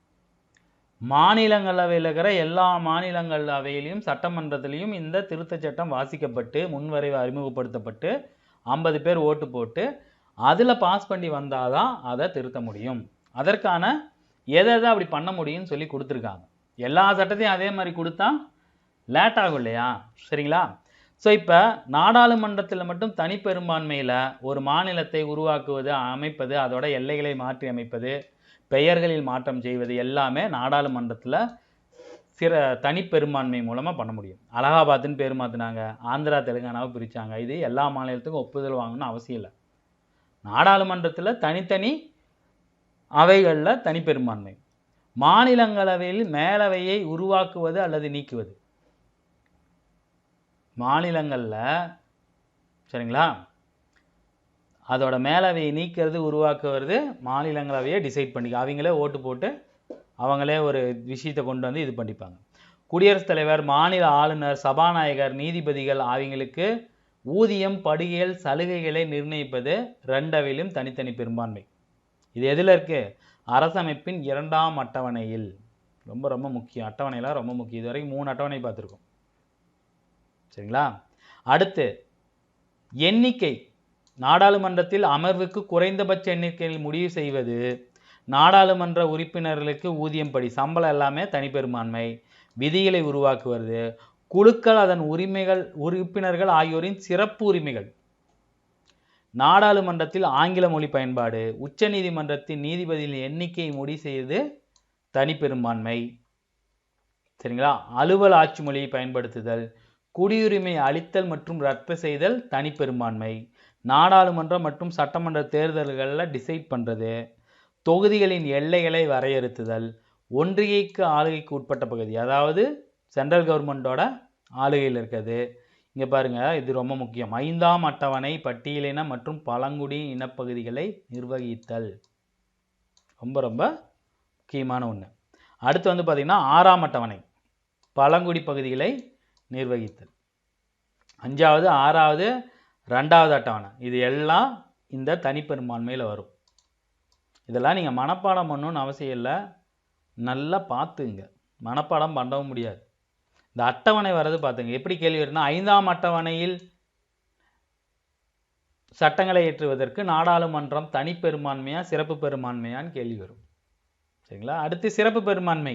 மாநிலங்களவையில் இருக்கிற எல்லா மாநிலங்களவையிலையும் சட்டமன்றத்திலையும் இந்த திருத்த சட்டம் வாசிக்கப்பட்டு முன்வரைவு அறிமுகப்படுத்தப்பட்டு 50 பேர் ஓட்டு போட்டு அதில் பாஸ் பண்ணி வந்தால் தான் அதை திருத்த முடியும். அதற்கான எதை அப்படி பண்ண முடியும்னு சொல்லி கொடுத்துருக்காங்க. எல்லா சட்டத்தையும் அதே மாதிரி கொடுத்தா லேட் ஆகும் இல்லையா? சரிங்களா? ஸோ இப்போ நாடாளுமன்றத்தில் மட்டும் தனி பெரும்பான்மையில் ஒரு மாநிலத்தை உருவாக்குவது, அமைப்பது, அதோட எல்லைகளை மாற்றி அமைப்பது, பெயர்களில் மாற்றம் செய்வது எல்லாமே நாடாளுமன்றத்தில் தனி பெரும்பான்மை மூலமாக பண்ண முடியும். அலகாபாத்துன்னு பேர் மாற்றினாங்க, ஆந்திரா தெலுங்கானாவை பிரித்தாங்க, இது எல்லா மாநிலத்துக்கும் ஒப்புதல் வாங்கணும்னு அவசியம் இல்லை. நாடாளுமன்றத்தில் தனித்தனி அவைகளில் தனி பெரும்பான்மை. மாநிலங்களவையில் மேலவையை உருவாக்குவது அல்லது நீக்குவது, மாநிலங்களில் சரிங்களா, அதோட மேலவையை நீக்கிறது உருவாக்குவது மாநிலங்களவையை டிசைட் பண்ணி அவங்களே ஓட்டு போட்டு அவங்களே ஒரு விஷயத்தை கொண்டு வந்து இது பண்ணிப்பாங்க. குடியரசுத் தலைவர், மாநில ஆளுநர், சபாநாயகர், நீதிபதிகள் அவங்களுக்கு ஊதியம், படுகைகள், சலுகைகளை நிர்ணயிப்பது 2 அவையிலும் தனித்தனி பெரும்பான்மை. இது எதில் இருக்குது? அரசமைப்பின் 2ஆம் அட்டவணையில். ரொம்ப ரொம்ப முக்கியம், அட்டவணைலாம் ரொம்ப முக்கியம். இது வரைக்கும் 3 அட்டவணை பார்த்துருக்கோம். சரிங்களா? அடுத்து எண்ணிக்கை, நாடாளுமன்றத்தில் அமர்வுக்கு குறைந்தபட்ச எண்ணிக்கையில் முடிவு செய்வது, நாடாளுமன்ற உறுப்பினர்களுக்கு ஊதியம், படி, சம்பளம் எல்லாமே தனிப்பெரும்பான்மை. விதிகளை உருவாக்குவது, குழுக்கள், அதன் உறுப்பினர்கள் ஆகியோரின் சிறப்பு உரிமைகள், நாடாளுமன்றத்தில் ஆங்கில மொழி பயன்பாடு, உச்ச நீதிமன்றத்தின் நீதிபதிகளின் எண்ணிக்கையை முடிவு செய்து தனிப்பெரும்பான்மை. சரிங்களா? அலுவல் ஆட்சி மொழியை பயன்படுத்துதல், குடியுரிமை அளித்தல் மற்றும் ரத்து செய்தல் தனிப்பெரும்பான்மை. நாடாளுமன்றம் மற்றும் சட்டமன்ற தேர்தல்களில் டிசைட் பண்ணுறது, தொகுதிகளின் எல்லைகளை வரையறுத்துதல், ஒன்றியக்கு ஆளுகைக்கு உட்பட்ட பகுதி, அதாவது சென்ட்ரல் கவர்மெண்ட்டோட ஆளுகையில் இருக்கிறது. இங்கே பாருங்கள், இது ரொம்ப முக்கியம். 5ஆம் அட்டவணை பட்டியலின மற்றும் பழங்குடி இனப்பகுதிகளை நிர்வகித்தல், ரொம்ப ரொம்ப முக்கியமான ஒன்று. அடுத்து வந்து பார்த்திங்கன்னா 6ஆம் அட்டவணை பழங்குடி பகுதிகளை நிர்வகித்தல். 5வது, 6வது, 2வது அட்டவணை, இது எல்லாம் இந்த தனிப்பெரும்பான்மையில் வரும். இதெல்லாம் நீங்கள் மனப்பாடம் பண்ணணும்னு அவசியம் இல்லை, நல்லா பார்த்துங்க. மனப்பாடம் பண்ணவும் முடியாது. இந்த அட்டவணை வர்றது பார்த்துங்க. எப்படி கேள்வி வருதுன்னா, 5ஆம் அட்டவணையில் சட்டங்களை இயற்றுவதற்கு நாடாளுமன்றம் தனிப்பெரும்பான்மையா சிறப்பு பெரும்பான்மையான்னு கேள்வி வரும். சரிங்களா? அடுத்து சிறப்பு பெரும்பான்மை.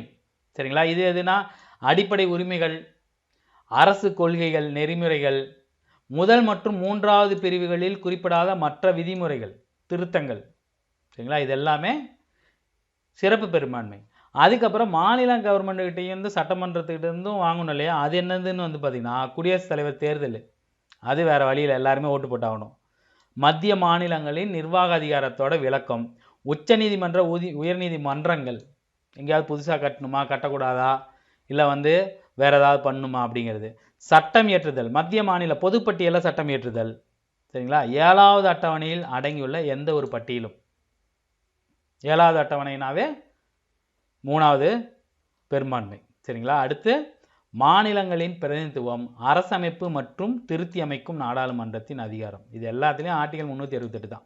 சரிங்களா? இது எதுனா அடிப்படை உரிமைகள், அரசு கொள்கைகள், நெறிமுறைகள், முதல் மற்றும் மூன்றாவது பிரிவுகளில் குறிப்பிடாத மற்ற விதிமுறைகள் திருத்தங்கள், சரிங்களா, இது எல்லாமே சிறப்பு பெரும்பான்மை. அதுக்கப்புறம் மாநில கவர்மெண்ட்டுக்கிட்டேருந்து சட்டமன்றத்துக்கிட்ட இருந்தும் வாங்கணும் இல்லையா, அது என்னதுன்னு வந்து பார்த்திங்கன்னா குடியரசுத் தலைவர் தேர்தல். அது வேறு வழியில் எல்லாருமே ஓட்டு போட்டாகணும். மத்திய மாநிலங்களின் நிர்வாக அதிகாரத்தோட விளக்கம், உச்சநீதிமன்ற உயர்நீதிமன்றங்கள் எங்கேயாவது புதுசாக கட்டணுமா கட்டக்கூடாதா, இல்லை வந்து வேறு ஏதாவது பண்ணணுமா அப்படிங்கிறது. சட்டம் இயற்றுதல், மத்திய மாநில பொதுப்பட்டியலில் சட்டம் இயற்றுதல், சரிங்களா. 7வது அட்டவணையில் அடங்கியுள்ள எந்த ஒரு பட்டியலும், 7வது அட்டவணைனாவே 3வது பெரும்பான்மை, சரிங்களா. அடுத்து மாநிலங்களின் பிரதிநிதித்துவம், அரசமைப்பு மற்றும் திருத்தி அமைக்கும் நாடாளுமன்றத்தின் அதிகாரம். இது எல்லாத்துலேயும் ஆர்டிகல் 368 தான்,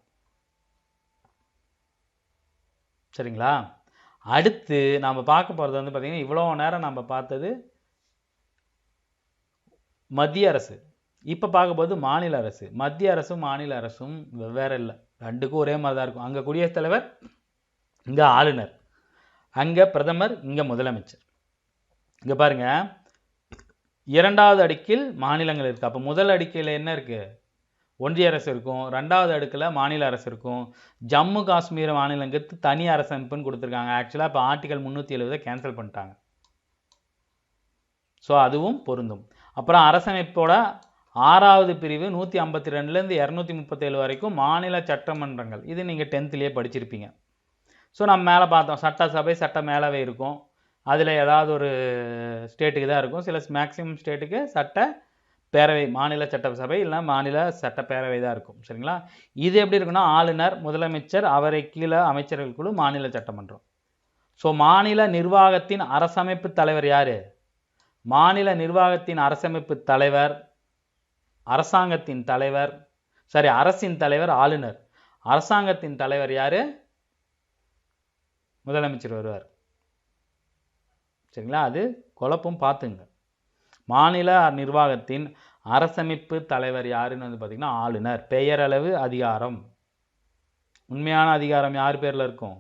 சரிங்களா. அடுத்து நாம் பார்க்க போகிறது வந்து பார்த்திங்கன்னா, இவ்வளோ நேரம் நம்ம பார்த்தது மத்திய அரசு. இப்போ பார்க்கும்போது மாநில அரசு. மத்திய அரசும் மாநில அரசும் வெவ்வேறு இல்லை, ரெண்டுக்கும் ஒரே மாதிரி தான் இருக்கும். அங்கே குடியரசுத் தலைவர், இங்கே ஆளுநர், அங்கே பிரதமர், இங்கே முதலமைச்சர். இங்கே பாருங்கள், 2வது அடுக்கில் மாநிலங்கள் இருக்குது. அப்போ முதல் அடுக்கில் என்ன இருக்குது, ஒன்றிய அரசு இருக்கும். 2வது அடுக்கில் மாநில அரசு இருக்கும். ஜம்மு காஷ்மீர் மாநிலங்களுக்கு தனி அரசமைப்புன்னு கொடுத்துருக்காங்க. ஆக்சுவலாக இப்போ ஆர்டிகல் 370 கேன்சல் பண்ணிட்டாங்க. ஸோ அதுவும் பொருந்தும். அப்புறம் அரசமைப்போட 6வது பிரிவு 152லேருந்து 237 வரைக்கும் மாநில சட்டமன்றங்கள். இது நீங்கள் 10th படிச்சிருப்பீங்க. ஸோ நம்ம மேலே பார்த்தோம், சட்டசபை சட்ட மேலவை இருக்கும். அதில் ஏதாவது ஒரு ஸ்டேட்டுக்கு தான் இருக்கும், சில மேக்ஸிமம் ஸ்டேட்டுக்கு சட்ட பேரவை, மாநில சட்டசபை இல்லை மாநில சட்டப்பேரவை தான் இருக்கும், சரிங்களா. இது எப்படி இருக்குன்னா, ஆளுநர், முதலமைச்சர், அவரை கீழே அமைச்சர்கள் குழு, மாநில சட்டமன்றம். ஸோ மாநில நிர்வாகத்தின் அரசமைப்பு தலைவர் யார்? மாநில நிர்வாகத்தின் அரசமைப்பு தலைவர், அரசாங்கத்தின் தலைவர், சரி அரசின் தலைவர் ஆளுநர், அரசாங்கத்தின் தலைவர் யார்? முதலமைச்சர் வருவார், சரிங்களா. அது குழப்பம் பார்த்துங்க. மாநில நிர்வாகத்தின் அரசமைப்பு தலைவர் யாருன்னு வந்து பார்த்திங்கன்னா ஆளுநர். பெயரளவு அதிகாரம், உண்மையான அதிகாரம் யார் பேரில் இருக்கும்?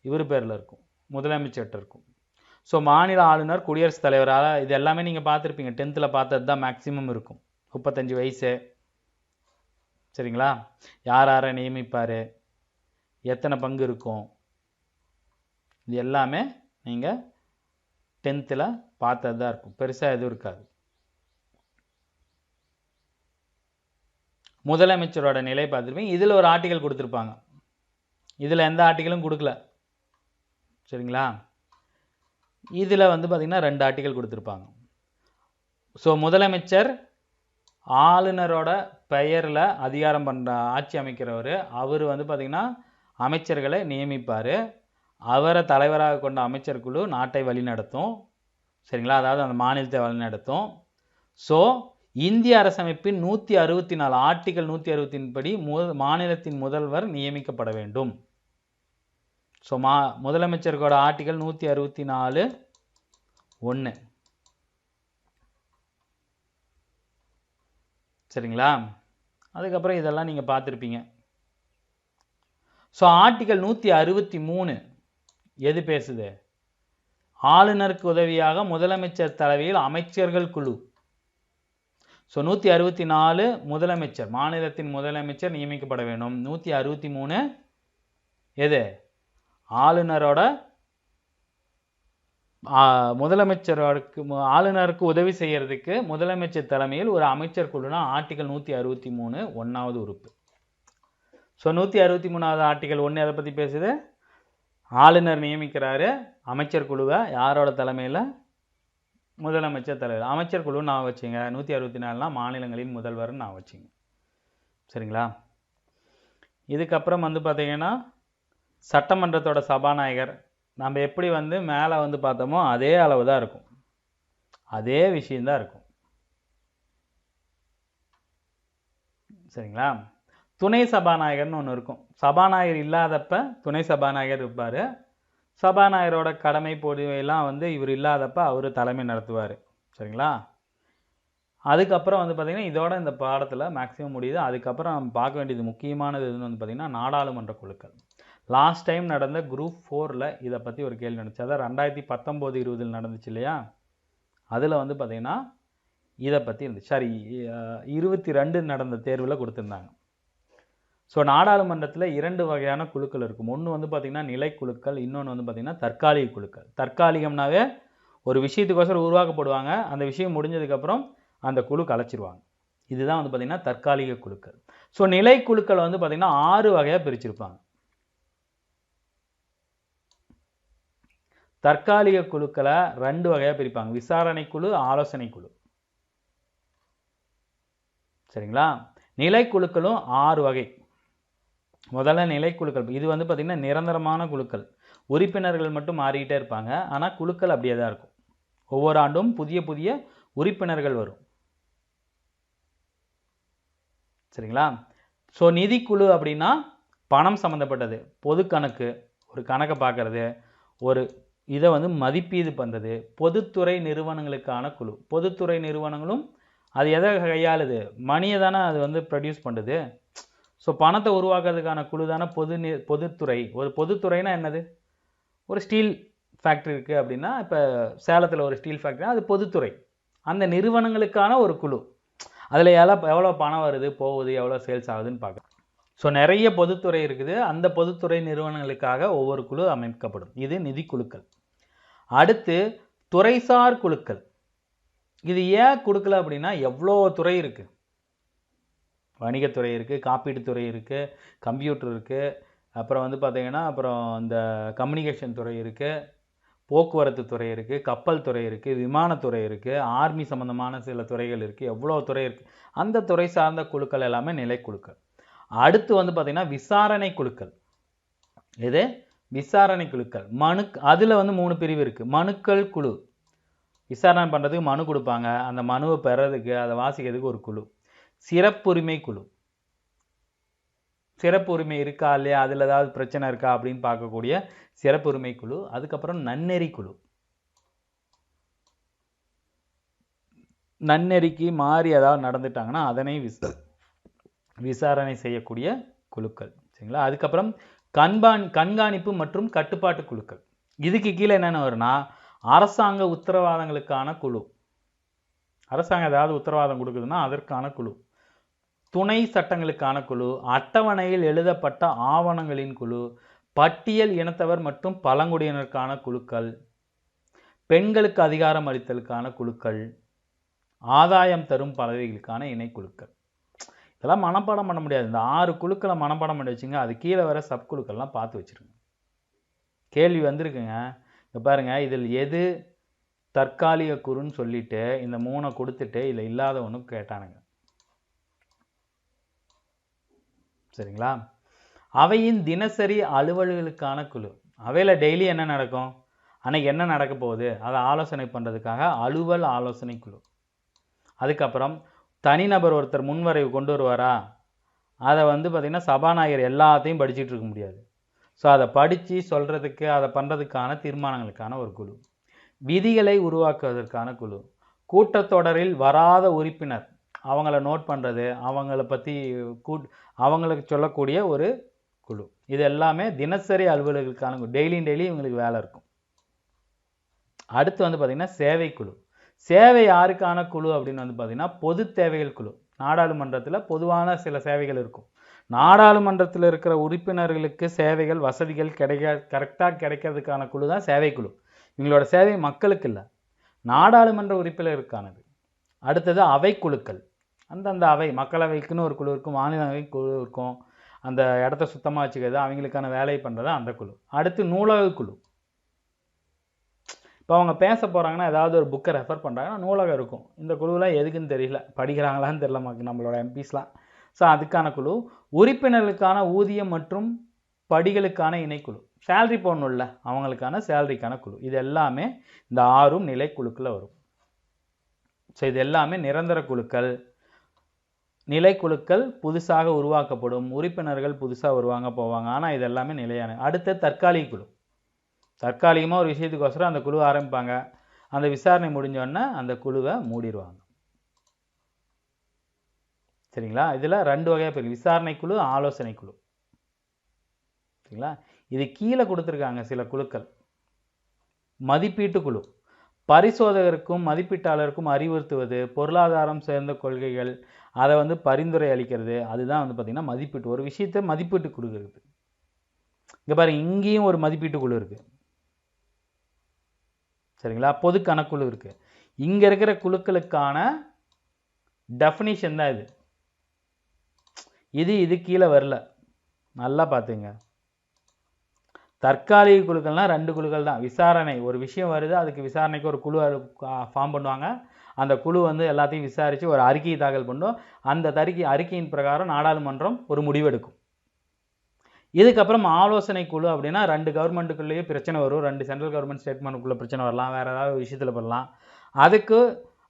இவர் பேரில் இருக்கும், முதலமைச்சர்கிட்ட இருக்கும். ஸோ மாநில ஆளுநர் குடியரசுத் தலைவரால், இது எல்லாமே நீங்கள் பார்த்துருப்பீங்க, 10th பார்த்தது தான் மேக்ஸிமம் இருக்கும். 35 வயசு, சரிங்களா. யார் யாரை நியமிப்பார், எத்தனை பங்கு இருக்கும், இது எல்லாமே நீங்கள் 10th பார்த்தது தான் இருக்கும், பெருசாக எதுவும் இருக்காது. முதலமைச்சரோட நிலை பார்த்துருப்பீங்க. இதில் ஒரு ஆர்டிகல் கொடுத்துருப்பாங்க, இதில் எந்த ஆர்டிகலும் கொடுக்கல, சரிங்களா. இதில் வந்து பார்த்திங்கன்னா 2 ஆர்டிகல் கொடுத்துருப்பாங்க. ஸோ முதலமைச்சர் ஆளுநரோட பெயரில் அதிகாரம் பண்ணுற ஆட்சி அமைக்கிறவர். அவர் வந்து பார்த்திங்கன்னா அமைச்சர்களை நியமிப்பார். அவரை தலைவராக கொண்ட அமைச்சர் குழு நாட்டை வழிநடத்தும், சரிங்களா, அதாவது அந்த மாநிலத்தை வழிநடத்தும். ஸோ இந்திய அரசமைப்பின் 164 ஆர்டிகல் 160 படி மாநிலத்தின் முதல்வர் நியமிக்கப்பட வேண்டும். ஸோ முதலமைச்சருக்கோட ஆர்டிகல் 164(1), சரிங்களா. அதுக்கப்புறம் இதெல்லாம் நீங்கள் பார்த்துருப்பீங்க. ஸோ ஆர்டிகல் 163 எது பேசுது? ஆளுநருக்கு உதவியாக முதலமைச்சர் தலைமையில் அமைச்சர்கள் குழு. ஸோ 164 முதலமைச்சர், மாநிலத்தின் முதலமைச்சர் நியமிக்கப்பட வேண்டும். 163 எது? ஆளுநரோட முதலமைச்சருக்கு ஆளுநருக்கு உதவி செய்கிறதுக்கு முதலமைச்சர் தலைமையில் ஒரு அமைச்சர் குழுனா ஆர்டிகல் 163 1வது உறுப்பு. ஸோ 163வது ஆர்டிகல் 1 எதை பற்றி பேசுது? ஆளுநர் நியமிக்கிறாரு அமைச்சர் குழுவை, யாரோட தலைமையில்? முதலமைச்சர் தலைவர். அமைச்சர் குழு நான் வச்சுங்க, 164 மாநிலங்களின் முதல்வர்னு நான் வச்சுங்க, சரிங்களா. இதுக்கப்புறம் வந்து பார்த்தீங்கன்னா சட்டமன்றத்தோட சபாநாயகர், நம்ம எப்படி வந்து மேலே வந்து பார்த்தோமோ அதே அளவு தான் இருக்கும், அதே விஷயந்தான் இருக்கும், சரிங்களா. துணை சபாநாயகர்னு ஒன்று இருக்கும். சபாநாயகர் இல்லாதப்ப துணை சபாநாயகர் இருப்பார். சபாநாயகரோட கடமை பொதுவையெல்லாம் வந்து இவர் இல்லாதப்ப அவர் தலைமை நடத்துவார், சரிங்களா. அதுக்கப்புறம் வந்து பார்த்திங்கன்னா இதோட இந்த பாடத்தில் மேக்ஸிமம் முடியுது. அதுக்கப்புறம் நம்ம பார்க்க வேண்டியது முக்கியமானது எதுன்னு வந்து பார்த்திங்கன்னா நாடாளுமன்ற குழுக்கள். லாஸ்ட் டைம் நடந்த குரூப் 4ல் இதை பற்றி ஒரு கேள்வி நடந்துச்சு. அதான் 2019-20 நடந்துச்சு இல்லையா. அதில் வந்து பார்த்திங்கன்னா இதை பற்றி இருந்துச்சு. சாரி, 22 நடந்த தேர்வில் கொடுத்துருந்தாங்க. ஸோ நாடாளுமன்றத்தில் 2 வகையான குழுக்கள் இருக்கும். ஒன்று வந்து பார்த்திங்கன்னா நிலைக்குழுக்கள், இன்னொன்று வந்து பார்த்திங்கன்னா தற்காலிக குழுக்கள். தற்காலிகம்னாவே ஒரு விஷயத்துக்கோசரம் உருவாக்கப்படுவாங்க, அந்த விஷயம் முடிஞ்சதுக்கப்புறம் அந்த குழு கலைச்சிருவாங்க. இதுதான் வந்து பார்த்திங்கன்னா தற்காலிக குழுக்கள். ஸோ நிலைக்குழுக்கள் வந்து பார்த்திங்கன்னா 6 வகையாக பிரிச்சிருப்பாங்க. தற்காலிக குழுக்களை 2 வகையாக பிரிப்பாங்க, விசாரணை குழு, ஆலோசனை குழு. சரிங்களா? நிலைக்குழுக்களும் 6 வகை. முதல்ல நிலைக்குழுக்கள், இது வந்து பார்த்திங்கன்னா நிரந்தரமான குழுக்கள். உறுப்பினர்கள் மட்டும் மாறிக்கிட்டே இருப்பாங்க, ஆனால் குழுக்கள் அப்படியே தான் இருக்கும். ஒவ்வொரு ஆண்டும் புதிய புதிய உறுப்பினர்கள் வரும். சரிங்களா? ஸோ நிதிக்குழு அப்படின்னா பணம் சம்மந்தப்பட்டது, பொது கணக்கு, ஒரு கணக்கை பார்க்கறது, ஒரு இதை வந்து மதிப்பீடு பண்ணுறது. பொதுத்துறை நிறுவனங்களுக்கான குழு. பொதுத்துறை நிறுவனங்களும் அது எதை கையாளுது? மணியை தானே அது வந்து ப்ரொடியூஸ் பண்ணுது. ஸோ பணத்தை உருவாக்குறதுக்கான குழு தானே பொதுத்துறை. ஒரு பொதுத்துறைனா என்னது? ஒரு ஸ்டீல் ஃபேக்ட்ரி இருக்குது அப்படின்னா, இப்போ சேலத்தில் ஒரு ஸ்டீல் ஃபேக்ட்ரினா அது பொதுத்துறை. அந்த நிறுவனங்களுக்கான ஒரு குழு. அதில் எவ்வளோ பணம் வருது போகுது, எவ்வளோ சேல்ஸ் ஆகுதுன்னு பார்க்கலாம். ஸோ நிறைய பொதுத்துறை இருக்குது, அந்த பொதுத்துறை நிறுவனங்களுக்காக ஒவ்வொரு குழு அமைக்கப்படும். இது நிதிக்குழுக்கள். அடுத்து துறைசார் குழுக்கள். இது ஏன் கொடுக்கல அப்படின்னா, எவ்வளோ துறை இருக்குது. வணிகத்துறை இருக்குது, காப்பீட்டுத்துறை இருக்குது, கம்ப்யூட்டர் இருக்குது, அப்புறம் வந்து பார்த்திங்கன்னா அப்புறம் இந்த கம்யூனிகேஷன் துறை இருக்குது, போக்குவரத்து துறை இருக்குது, கப்பல் துறை இருக்குது, விமானத்துறை இருக்குது, ஆர்மி சம்மந்தமான சில துறைகள் இருக்குது, எவ்வளோ துறை இருக்குது. அந்த துறை சார்ந்த குழுக்கள் எல்லாமே நிலைக்குழுக்கள். அடுத்து வந்து பார்த்திங்கன்னா விசாரணை குழுக்கள். இது விசாரணை குழுக்கள். அதில் வந்து 3 பிரிவு இருக்குது. மனுக்கள் குழு, விசாரணை பண்ணுறதுக்கு மனு கொடுப்பாங்க, அந்த மனுவை பெறதுக்கு அதை வாசிக்கிறதுக்கு ஒரு குழு. சிறப்புரிமை குழு, சிறப்புரிமை இருக்கா இல்லையா, அதில் ஏதாவது பிரச்சனை இருக்கா அப்படின்னு பார்க்கக்கூடிய சிறப்புரிமை குழு. அதுக்கப்புறம் நன்னெறி குழு, நன்னெறிக்கு மாறி ஏதாவது நடந்துட்டாங்கன்னா அதனை விசாரணை செய்யக்கூடிய குழுக்கள். சரிங்களா? அதுக்கப்புறம் கண்காணிப்பு மற்றும் கட்டுப்பாட்டு குழுக்கள். இதுக்கு கீழே என்னென்ன வரும்னா, அரசாங்க உத்தரவாதங்களுக்கான குழு. அரசாங்கம் ஏதாவது உத்தரவாதம் கொடுக்குதுன்னா அதற்கான குழு. துணை சட்டங்களுக்கான குழு, அட்டவணையில் எழுதப்பட்ட ஆவணங்களின் குழு, பட்டியல் இனத்தவர் மற்றும் பழங்குடியினருக்கான குழுக்கள், பெண்களுக்கு அதிகாரம் அளித்தலுக்கான குழுக்கள், ஆதாயம் தரும் பதவிகளுக்கான இணைக்குழுக்கள். இதெல்லாம் மனப்பாடம் பண்ண முடியாது. இந்த 6 குழுக்களை மனப்பாடம் பண்ணி வச்சுங்க. அது கீழே வர சப்குழுக்கள்லாம் பார்த்து வச்சுருங்க. கேள்வி வந்திருக்குங்க. இப்போ பாருங்கள், இதில் எது தற்காலிக குழுன்னு சொல்லிட்டு இந்த 3 கொடுத்துட்டு இதில் இல்லாத ஒன்று கேட்டானுங்க. சரிங்களா? அவையின் தினசரி அலுவல்களுக்கான குழு. அவையில் டெய்லி என்ன நடக்கும், அன்னைக்கு என்ன நடக்க போகுது, அதை ஆலோசனை பண்ணுறதுக்காக அலுவல் ஆலோசனை குழு. அதுக்கப்புறம் தனிநபர் ஒருத்தர் முன்வரைவு கொண்டு வருவாரா, அதை வந்து பார்த்திங்கன்னா சபாநாயகர் எல்லாத்தையும் படிச்சுட்டு இருக்க முடியாது. ஸோ அதை படித்து சொல்கிறதுக்கு, அதை பண்ணுறதுக்கான தீர்மானங்களுக்கான ஒரு குழு. விதிகளை உருவாக்குவதற்கான குழு. கூட்டத்தொடரில் வராத உறுப்பினர் அவங்கள நோட் பண்ணுறது, அவங்கள பற்றி அவங்களுக்கு சொல்லக்கூடிய ஒரு குழு. இது எல்லாமே தினசரி அலுவலர்களுக்கான குழு. டெய்லி இவங்களுக்கு வேலை இருக்கும். அடுத்து வந்து பார்த்திங்கன்னா சேவை குழு. சேவை யாருக்கான குழு அப்படின்னு வந்து பார்த்திங்கன்னா பொது தேவைகள் குழு. நாடாளுமன்றத்தில் பொதுவான சில சேவைகள் இருக்கும். நாடாளுமன்றத்தில் இருக்கிற உறுப்பினர்களுக்கு சேவைகள் வசதிகள் கரெக்டாக கிடைக்கிறதுக்கான குழு தான் சேவை குழு. இவங்களோட சேவை மக்களுக்கு இல்லை, நாடாளுமன்ற உறுப்பினருக்கானது. அடுத்தது அவை குழுக்கள். அந்தந்த அவை, மக்களவைக்குன்னு ஒரு குழு இருக்கும், மாநிலவை குழு இருக்கும், அந்த இடத்த சுத்தமாக வச்சுக்கிறது, அவங்களுக்கான வேலையை பண்ணுறது அந்த குழு. அடுத்து நூலக குழு. இப்போ அவங்க பேச போகிறாங்கன்னா ஏதாவது ஒரு புக்கை ரெஃபர் பண்ணுறாங்கன்னா நூலகம் இருக்கும். இந்த குழுலாம் எதுக்குன்னு தெரியல, படிக்கிறாங்களான்னு தெரியல நம்மளோட எம்பிஸ்லாம். ஸோ அதுக்கான குழு. உறுப்பினர்களுக்கான ஊதியம் மற்றும் படிகளுக்கான இணைக்குழு. சேலரி போடணும்ல, அவங்களுக்கான சேலரிக்கான குழு. இது எல்லாமே இந்த 6 நிலைக்குழுக்களில் வரும். ஸோ இது எல்லாமே நிரந்தர குழுக்கள். நிலைக்குழுக்கள் புதுசாக உருவாக்கப்படும், உறுப்பினர்கள் புதுசாக வருவாங்க போவாங்க, ஆனால் இது எல்லாமே நிலையான. அடுத்த தற்காலிக குழு. தற்காலிகமாக ஒரு விஷயத்துக்கோசரம் அந்த குழு ஆரம்பிப்பாங்க, அந்த விசாரணை முடிஞ்சோடனே அந்த குழுவை மூடிடுவாங்க. சரிங்களா? இதில் 2 வகையாக பிரிக்கும், விசாரணை குழு, ஆலோசனை குழு. சரிங்களா? இது கீழே கொடுத்துருக்காங்க சில குழுக்கள். மதிப்பீட்டு குழு. பரிசோதகருக்கும் மதிப்பீட்டாளருக்கும் அறிவுறுத்துவது, பொருளாதாரம் சேர்ந்த கொள்கைகள், அதை வந்து பரிந்துரை அளிக்கிறது, அதுதான் வந்து பார்த்திங்கன்னா மதிப்பீட்டு. ஒரு விஷயத்தை மதிப்பீட்டு கொடுக்குறது. இங்கே பாருங்க, இங்கேயும் ஒரு மதிப்பீட்டு குழு இருக்குது. சரிங்களா? பொது கணக்குழு இருக்குது. இங்கே இருக்கிற குழுக்களுக்கான டெஃபினிஷன் தான் இது. இது கீழே வரல. நல்லா பார்த்துங்க. தற்காலிக குழுக்கள்னால் 2 குழுக்கள் தான். விசாரணை, ஒரு விஷயம் வருது, அதுக்கு விசாரணைக்கு ஒரு குழு ஃபார்ம் பண்ணுவாங்க. அந்த குழு வந்து எல்லாத்தையும் விசாரித்து ஒரு அறிக்கையை தாக்கல் பண்ணும். அந்த அறிக்கையின் பிரகாரம் நாடாளுமன்றம் ஒரு முடிவெடுக்கும். இதுக்கப்புறம் ஆலோசனை குழு அப்படின்னா 2 கவர்மெண்ட்டுக்குள்ளேயே பிரச்சனை வரும். 2 சென்ட்ரல் கவர்மெண்ட் ஸ்டேட்மெண்ட்டுக்குள்ளே பிரச்சனை வரலாம், வேறு ஏதாவது விஷயத்தில் பண்ணலாம். அதுக்கு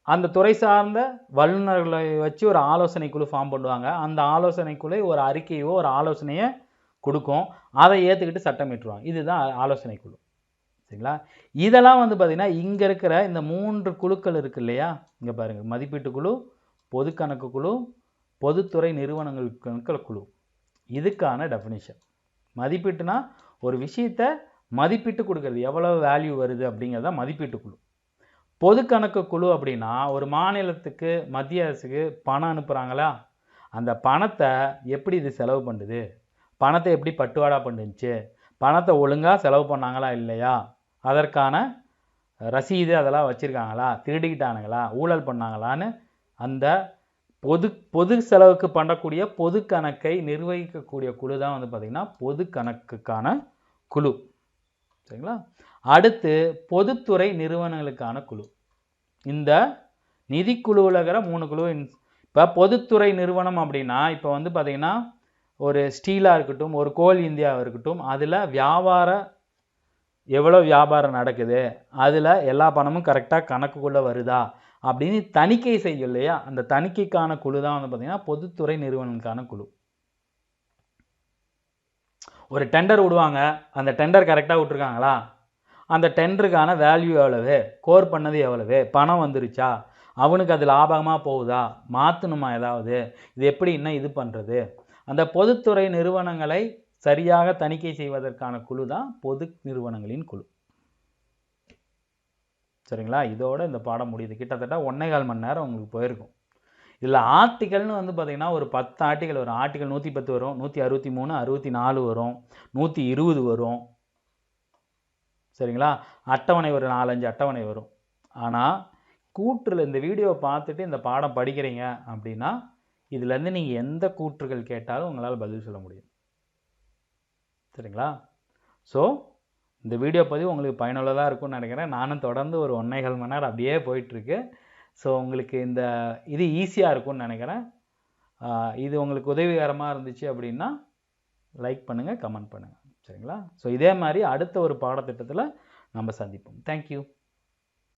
அந்த துறை சார்ந்த வல்லுநர்களை வச்சு ஒரு ஆலோசனை குழு ஃபார்ம் பண்ணுவாங்க. அந்த ஆலோசனை குழு ஒரு அறிக்கையோ ஒரு ஆலோசனையை கொடுக்கும். அதை ஏற்றுக்கிட்டு சட்டம் இயற்றுவாங்க. இதுதான் ஆலோசனை குழு. சரிங்களா? இதெல்லாம் வந்து பார்த்திங்கன்னா இங்கே இருக்கிற இந்த 3 குழுக்கள் இருக்குது இல்லையா? இங்கே பாருங்கள், மதிப்பீட்டு குழு, பொது கணக்கு குழு, பொதுத்துறை நிறுவனங்களுக்கு குழு. இதுக்கான டெஃபினிஷன். மதிப்பீட்டுனா ஒரு விஷயத்தை மதிப்பீட்டு கொடுக்கறது, எவ்வளவு வேல்யூ வருது அப்படிங்கிறத மதிப்பீட்டு குழு. பொது கணக்கு குழு அப்படின்னா ஒரு மாநிலத்துக்கு மத்திய அரசுக்கு பணம் அனுப்புகிறாங்களா, அந்த பணத்தை எப்படி இது செலவு பண்ணுது, பணத்தை எப்படி பட்டுவாடா பண்ணுச்சு, பணத்தை ஒழுங்காக செலவு பண்ணாங்களா இல்லையா, அதற்கான ரசீது அதெல்லாம் வச்சுருக்காங்களா, திருடிக்கிட்டானுங்களா, ஊழல் பண்ணாங்களான்னு அந்த பொது செலவுக்கு பண்ணக்கூடிய பொது கணக்கை நிர்வகிக்கக்கூடிய குழு தான் வந்து பார்த்திங்கன்னா பொது கணக்குக்கான குழு. சரிங்களா? அடுத்து பொதுத்துறை நிறுவனங்களுக்கான குழு. இந்த நிதிக்குழுவில் இருக்கிற 3 குழு. இப்போ பொதுத்துறை நிறுவனம் அப்படின்னா இப்போ வந்து பார்த்திங்கன்னா ஒரு ஸ்டீலாக இருக்கட்டும், ஒரு கோல் இந்தியாவாக இருக்கட்டும், அதில் எவ்வளோ வியாபாரம் நடக்குது, அதில் எல்லா பணமும் கரெக்டாக கணக்குக்குள்ளே வருதா அப்படின்னு தணிக்கை செய்யும் இல்லையா, அந்த தணிக்கைக்கான குழு தான் வந்து பார்த்திங்கன்னா பொதுத்துறை நிறுவனங்களுக்கான குழு. ஒரு டெண்டர் விடுவாங்க, அந்த டெண்டர் கரெக்டாக விட்டுருக்காங்களா, அந்த டெண்டருக்கான வேல்யூ எவ்வளவு, கோர் பண்ணது எவ்வளவு, பணம் வந்துருச்சா, அவனுக்கு அது லாபகமாக போகுதா, மாற்றணுமா ஏதாவது, இது எப்படி இன்னும் இது பண்ணுறது, அந்த பொதுத்துறை நிறுவனங்களை சரியாக தணிக்கை செய்வதற்கான குழு தான் பொது நிறுவனங்களின் குழு. சரிங்களா? இதோட இந்த பாடம் முடியுது. கிட்டத்தட்ட 1.25 மணி நேரம் உங்களுக்கு போயிருக்கும். இதில் ஆர்டிக்கல்னு வந்து பார்த்திங்கன்னா ஒரு 10 ஆர்டிக்கல் வரும். ஆர்டிக்கல் 110 வரும், 163, 64 வரும், 120 வரும். சரிங்களா? அட்டவணை ஒரு 4-5 அட்டவணை வரும். ஆனால் கூற்றில் இந்த வீடியோவை பார்த்துட்டு இந்த பாடம் படிக்கிறீங்க அப்படின்னா இதுலேருந்து நீங்கள் எந்த கூற்றுகள் கேட்டாலும் உங்களால் பதில் சொல்ல முடியும். சரிங்களா? ஸோ இந்த வீடியோ பதிவு உங்களுக்கு பயனுள்ளதாக இருக்கும்னு நினைக்கிறேன். நானும் தொடர்ந்து ஒரு 1.25 மணி நேரம் அப்படியே போயிட்டுருக்கு. ஸோ உங்களுக்கு இது ஈஸியாக இருக்கும்னு நினைக்கிறேன். இது உங்களுக்கு உதவிகரமாக இருந்துச்சு அப்படின்னா லைக் பண்ணுங்கள், கமெண்ட் பண்ணுங்கள். சரிங்களா? ஸோ இதே மாதிரி அடுத்த ஒரு பாடத்திட்டத்தில் நம்ம சந்திப்போம். தேங்க்யூ.